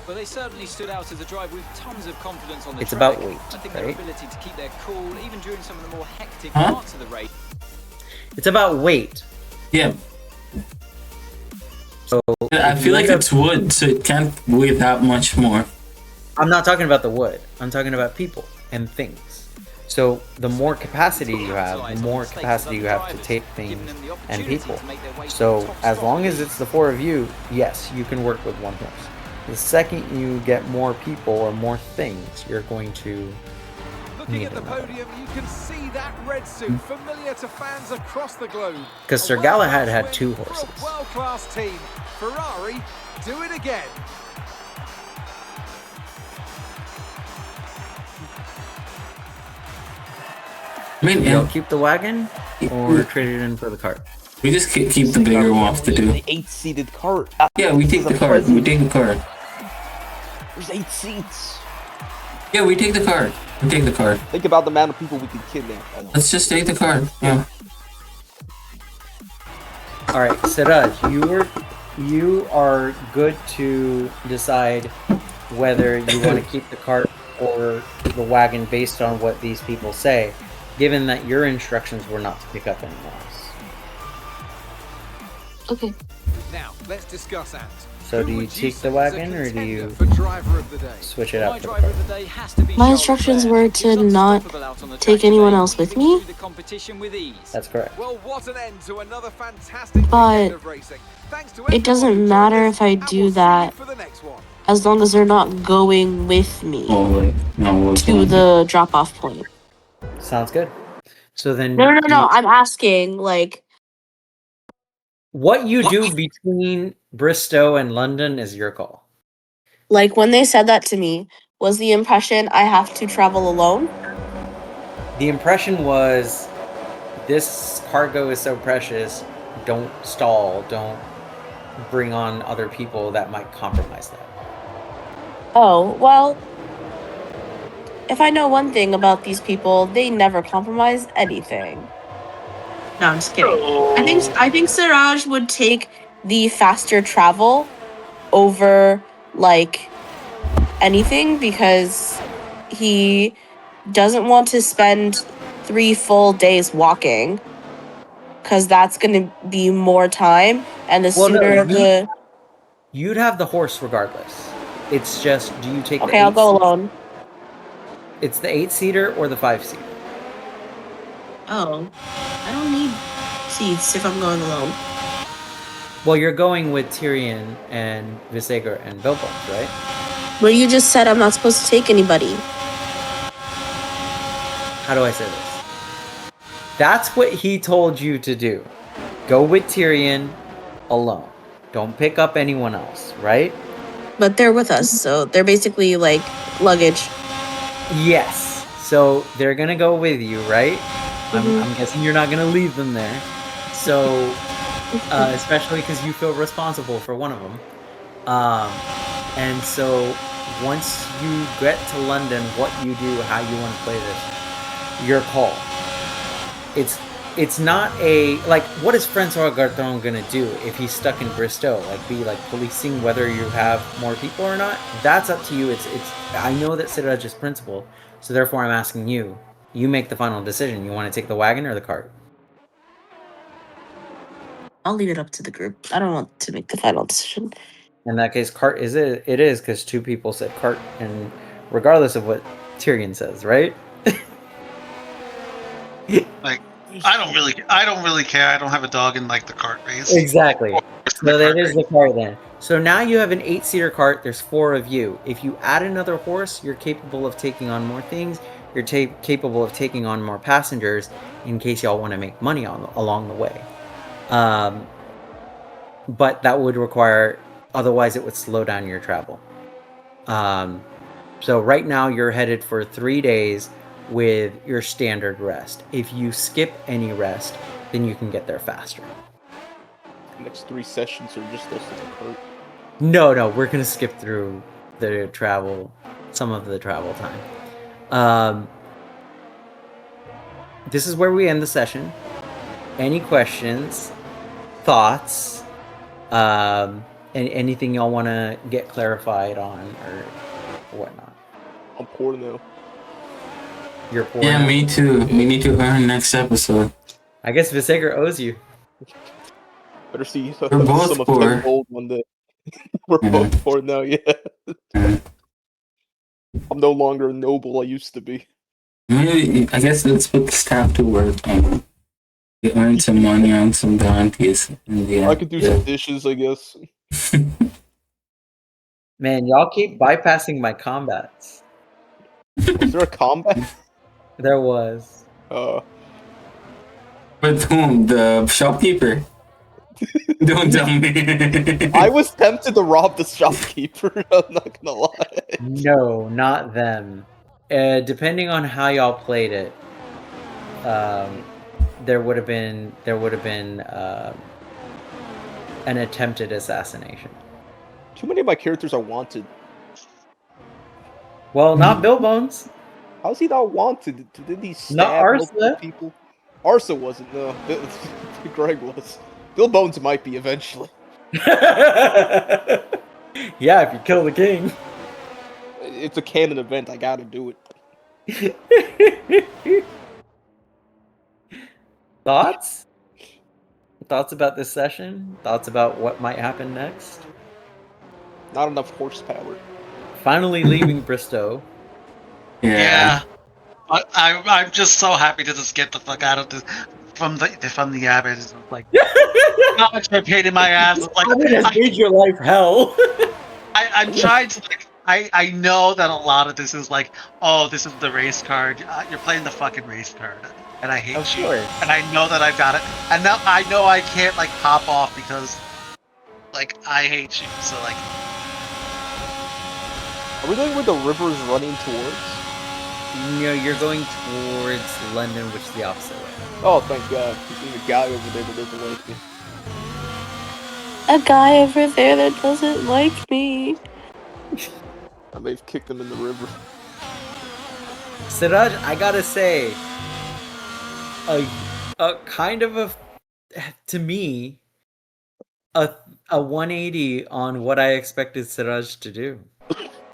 Well, they certainly stood out as a drive with tons of confidence on the It's track. about weight, I think their right? ability to keep their cool, even during some of the more hectic Huh? parts of the race. It's about weight. Yeah. So I if feel you like end up- it's wood, so it can't weigh that much more. I'm not talking about the wood. I'm talking about people and things. So the more capacity you have, the more capacity you have to take things and people. So as long as it's the 4 of you, yes, you can work with 1 horse. The second you get more people or more things, you're going to Looking need at the another. podium, you can see that red suit familiar to fans across the globe. Because Sir A Galahad world-class had win 2 for a horses. world-class team. Ferrari, do it again. I mean, You'll yeah, keep the wagon or trade it in for the cart. we just keep the bigger ones to do. The 8-seated cart. Yeah, we take the cart. We take the cart. There's 8 seats. Yeah, we take the cart. We take the cart. Think about the amount of people we can kidnap. Let's just take the cart. Yeah. All right, Siraj, you are good to decide whether you want to keep the cart or the wagon based on what these people say, given that your instructions were not to pick up any horse. Okay. Now, Let's discuss, Ant. So Who do you would take say the is a wagon, or do contender you for driver of the day? switch it My up for the driver car? of the day has to be My Charles instructions Leclerc. were He to was not unstoppable out on the take track anyone today, else with weaving me. through the competition with ease. That's correct. Well, what an end to another fantastic But weekend of racing. Thanks to it everyone doesn't who joined matter us, if I and do we'll see that you for the next one. as long as they're not going with me Oh wait, no, what's to the drop-off point. Sounds good. So then, No. I'm asking, like, what you do between Bristow and London is your call. when they said that to me, was the impression I have to travel alone? The impression was, this cargo is so precious. Don't stall. Don't bring on other people that might compromise that. Oh, well, if I know one thing about these people, they never compromise anything. No, I'm just kidding. I think Siraj would take the faster travel over like anything because he doesn't want to spend 3 full days walking because that's going to be more time and the Well, no, sooner the you'd have the horse regardless. It's just, do you take okay, the I'll eight? go alone. It's the 8-seater or the 5-seater. Oh, I don't need seats if I'm going alone. Well, you're going with Tyrion and Visegar and Bilbo, right? But you just said I'm not supposed to take anybody. How do I say this? That's what he told you to do. Go with Tyrion alone. Don't pick up anyone else, right? But they're with us, so they're basically like luggage. Yes. So they're gonna go with you, right? Mhm. I'm guessing you're not gonna leave them there. So, especially because you feel responsible for one of them. And so once you get to London, what you do, how you want to play this, your call. It's not a, like, what is Francois Garton gonna do if he's stuck in Bristow? Like, be like policing whether you have more people or not? That's up to you. It's I know that Siraj is principal, so therefore I'm asking you. You make the final decision. You want to take the wagon or the cart? I'll leave it up to the group. I don't want to make the final decision. In that case, cart is it? It is, because 2 people said cart, and regardless of what Tyrion says, right? Like, I don't really care. I don't have a dog in like the cart race. Exactly. So that is the Cart cart then. So now you have an 8-seater cart. There's 4 of you. If you add another horse, you're capable of taking on more things. You're capable of taking on more passengers in case y'all want to make money along the way. But that would require, otherwise it would slow down your travel. So right now you're headed for 3 days with your standard rest. If you skip any rest, then you can get there faster. Next 3 sessions are just us in the cart. No, we're gonna skip through the travel, some of the travel time. This is where we end the session. Any questions, thoughts, anything y'all want to get clarified on or whatnot? I'm poor now. You're poor. Yeah, now? me too. We need to earn next episode. I guess Visegar owes you. Better see We're both some of poor. 10 gold one day. We're Yeah. both poor now, yeah. Yeah. I'm no longer a noble I used to be. Maybe, I guess let's put the staff to work and earn some money on some bounties. I could do some dishes, I guess. Man, y'all keep bypassing my combats. Was there a combat? There was. With whom? The shopkeeper? Don't tell me. I was tempted to rob the shopkeeper, I'm not gonna lie. No, not them. Depending on how y'all played it, there would have been an attempted assassination. Too many of my characters are wanted. Well, not Bill Bones. How's he not wanted? Did he Not stab multiple Arsa. people? Arsa wasn't, no. Greg was. Bill Bones might be eventually. Yeah, if you kill the king. It's a canon event, I gotta do it. Thoughts? Thoughts about this session? Thoughts about what might happen next? Not enough horsepower. Finally leaving Bristow. Yeah. But I'm just so happy to just get the fuck out of this from the abbot. It's like how much I paid in my ass. It's like It has made your life hell. I'm trying to like I know that a lot of this is like, oh, this is the race card. You're playing the fucking race card, and I hate Of you. course. And I know that I've got it. And now I know I can't like pop off because like I hate you. So like, Are we going where the river is running towards? No, you're going towards London, which is the opposite way. Oh, thank God. There's a guy over there that doesn't like me. A guy over there that doesn't like me. I may have kicked him in the river. Siraj, I gotta say, a kind of a, to me, a 180 on what I expected Siraj to do.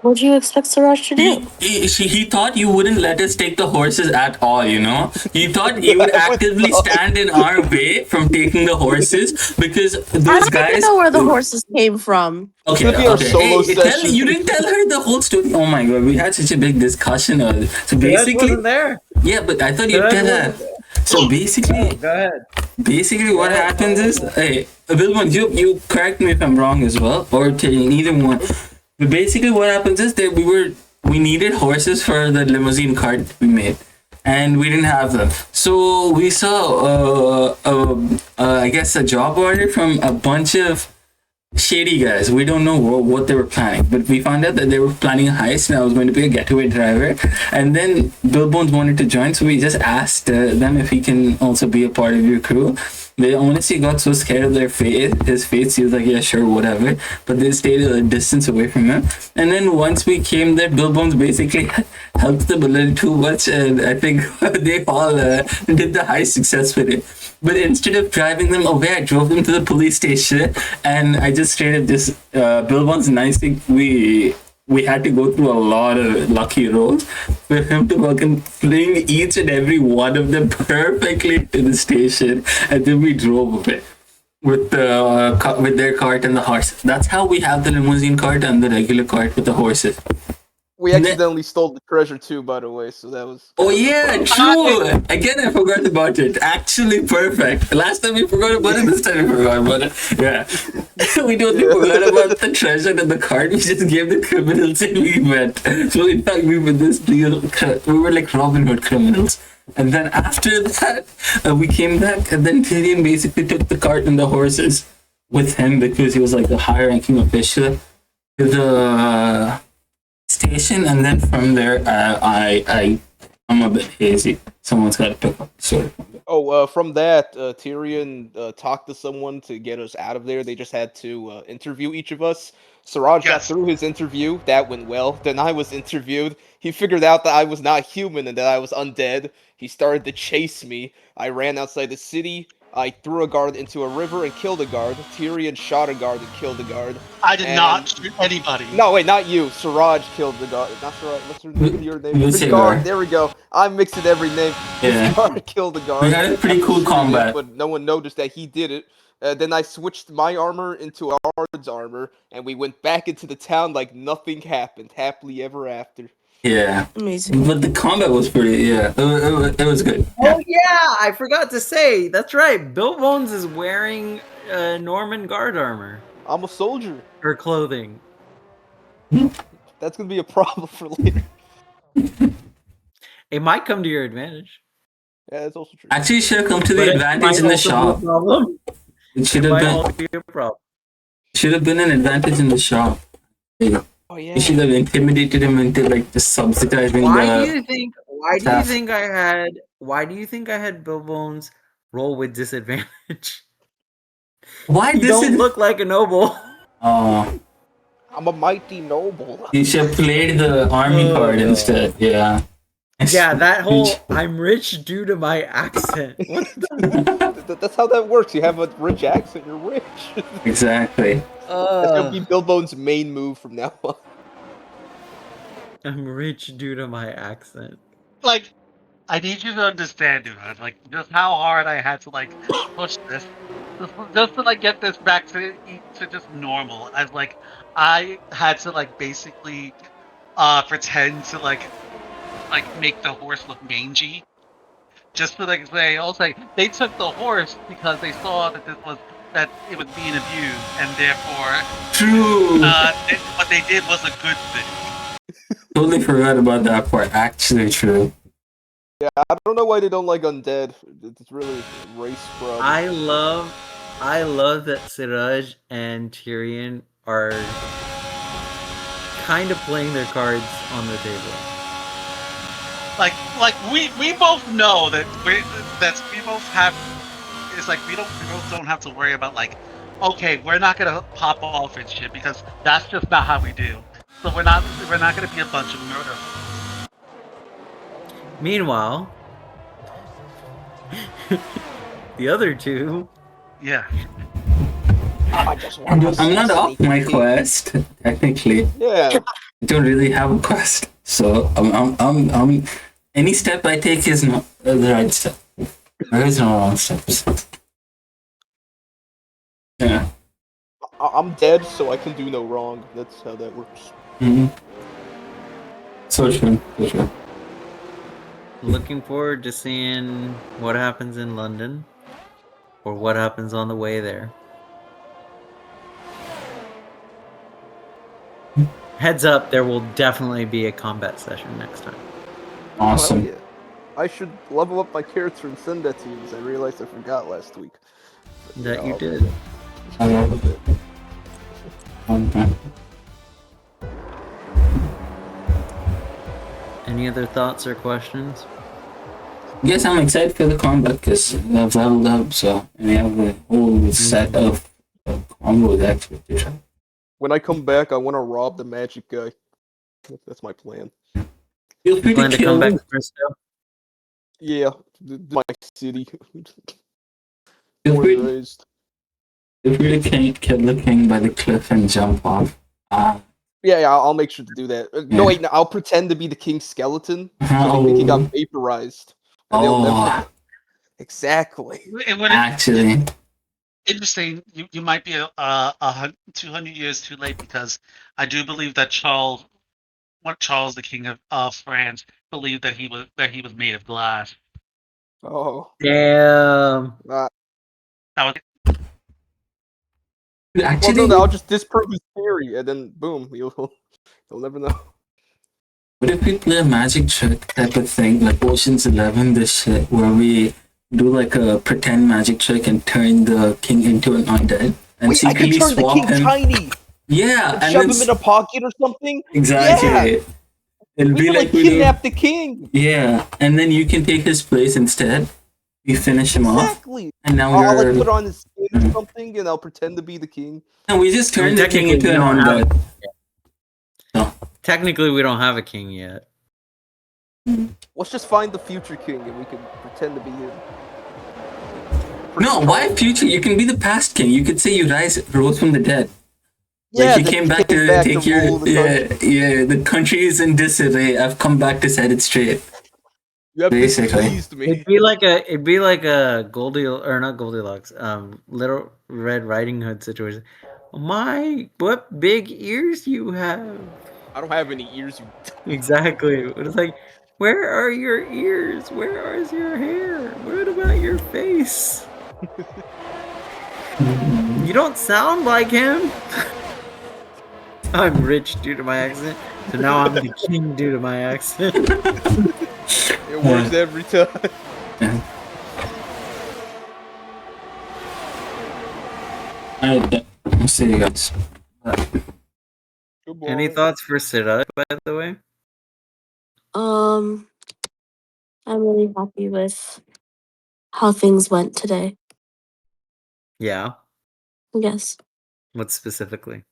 What do you expect Siraj to do? He thought you wouldn't let us take the horses at all, you know? He thought you would actively stand in our way from taking the horses because I those don't guys. even know where the horses came from. Okay, gonna be our okay. solo session. You didn't tell her the whole story. Oh my god, we had such a big discussion earlier. So Siraj basically, wasn't there. yeah, but I thought you'd Siraj tell her. wasn't there. So basically, Go ahead. what happens is, hey, Wilbon, you correct me if I'm wrong as well, or neither one. But basically, what happens is that we needed horses for the limousine cart we made, and we didn't have them. So we saw, I guess, a job order from a bunch of shady guys. We don't know what they were planning, but we found out that they were planning a heist, and I was going to be a getaway driver. And then Bill Bones wanted to join, so we just asked them if he can also be a part of your crew. They honestly got so scared of his face. He was like, yeah, sure, whatever. But they stayed a distance away from him. And then once we came there, Bill Bones basically helped them a little too much. And I think they all did the heist successfully. But instead of driving them away, I drove them to the police station. And I just straight up just, Bill Bones nicely, we had to go through a lot of lucky rolls for him to fucking fling each and every one of them perfectly to the station, and then we drove away with their cart and the horse. That's how we have the limousine cart and the regular cart with the horses. We accidentally stole the treasure too, by the way, so that was... Oh yeah, true! Again, I forgot about it. Actually, perfect. Last time we forgot about it, this time we forgot about it. Yeah. We totally forgot about the treasure and the card. We just gave the criminals and we went. So in fact, we were like Robin Hood criminals. And then after that, we came back, and then Tyrion basically took the cart and the horses with him because he was like the high-ranking official to the station, and then from there, I'm a bit hazy. Someone's got to pick up the story. Oh, from that, Tyrion talked to someone to get us out of there. They just had to interview each of us. Siraj got through his interview. That went well. Then I was interviewed. He figured out that I was not human and that I was undead. He started to chase me. I ran outside the city. I threw a guard into a river and killed a guard. Tyrion shot a guard and killed a guard. I did not shoot anybody. No, wait, not you. Siraj killed the guard. Not Siraj. What's your name? Lucifer. Guard. There we go. I'm mixing every name. Yeah. Guard killed the guard. We had a pretty cool combat. But no one noticed that he did it. Then I switched my armor into a guard's armor, and we went back into the town like nothing happened. Happily ever after. Yeah. Amazing. But the combat was pretty, yeah. It was good. Oh yeah, I forgot to say. That's right. Bill Bones is wearing Norman guard armor I'm a soldier. or clothing. That's gonna be a problem for later. It might come to your advantage. Yeah, that's also true. Actually, it should have come to But the it advantage might in the also be a shop. problem. It should It have might been. also be a problem. Should have been an advantage in the shop. Oh yeah. You should have intimidated him into like just subsidizing Why do the. you think? Why do you think I had? Why do you think I had Bill Bones roll with disadvantage? Why You this don't is? look like a noble. Oh, I'm a mighty noble. you should have played the army card instead. Yeah. Yeah, that whole "I'm rich due to my accent." That's how that works. You have a rich accent, you're rich. Exactly. That's gonna be Bill Bones' main move from now on. I'm rich due to my accent. Like, I need you to understand, man. Like, just how hard I had to like push this. just to like get this back to just normal. As like I had to like basically pretend to like make the horse look mangy. Just to like say, also they took the horse because they saw that that it was being abused, and therefore True. what they did was a good thing. Totally forgot about that part. Actually, true. Yeah, I don't know why they don't like undead. It's really race problem. I love that Siraj and Tyrion are kind of playing their cards on the table. Like we both know that we both have. It's like we both don't have to worry about like, okay, we're not gonna pop off and shit because that's just not how we do. So we're not gonna be a bunch of murderers. Meanwhile, the other two. Yeah. I'm not off my quest technically. Yeah. I don't really have a quest, so I'm any step I take is not the right step. There is no wrong steps. Yeah. I'm dead, so I can do no wrong. That's how that works. Mm-hmm. So true. So true. Looking forward to seeing what happens in London, or what happens on the way there. Heads up, there will definitely be a combat session next time. Awesome. Well, yeah. I should level up my character and send that to you, because I realized I forgot last week. But, That yeah, you did. I love it. Okay. Any other thoughts or questions? Yes, I'm excited for the combat because I've leveled up, so and I have a whole set of combos actually to try. When I come back, I want to rob the magic guy. That's my plan. Feel free Plan to to come kill back him. first, though? Yeah, my city. Feel Born free, and raised. feel free to kill the king by the cliff and jump off. Yeah, I'll make sure to do that. No, Yeah. wait, no, I'll pretend to be the king's skeleton, so Oh. they think he got vaporized. And they'll never... Oh, Exactly. It would actually, interesting. You might be 200 years too late because I do believe that Charles the King of France believed that he was made of glass. Oh. Damn. Uh, That was actually, well, no, I'll just disprove his theory, and then boom, you'll never know. what if we play a magic trick type of thing, like Ocean's 11, this shit, where we do like a pretend magic trick and turn the king into an undead and Wait, I can secretly turn the swap king him? tiny! Yeah, And shove him in a pocket or something? exactly. Yeah! It'll We be can, like we do. kidnap the king! Yeah, and then you can take his place instead. We finish him off, Exactly! and now I'll like we're put on his skin or something, and I'll pretend to be the king. and we just turn the king technically, into we an don't have undead. a- Technically, we don't have a king yet. Let's just find the future king, and we can pretend to be him. No, why future? You can be the past king. You could say you rose from the dead. Yeah, Like you that came back to take your rule the country. yeah. The country is in disarray. I've come back to set it straight. You have Basically. displeased me. It'd be like a not Goldilocks, Little Red Riding Hood situation. My, what big ears you have! I don't have any ears, you... Exactly. It's like, where are your ears? Where is your hair? What about your face? You don't sound like him. I'm rich due to my accent, so now I'm the king due to my accent. It works every time. Alright, I'll see you guys. Any thoughts for Siraj, by the way? I'm really happy with how things went today. Yeah. Yes. What specifically?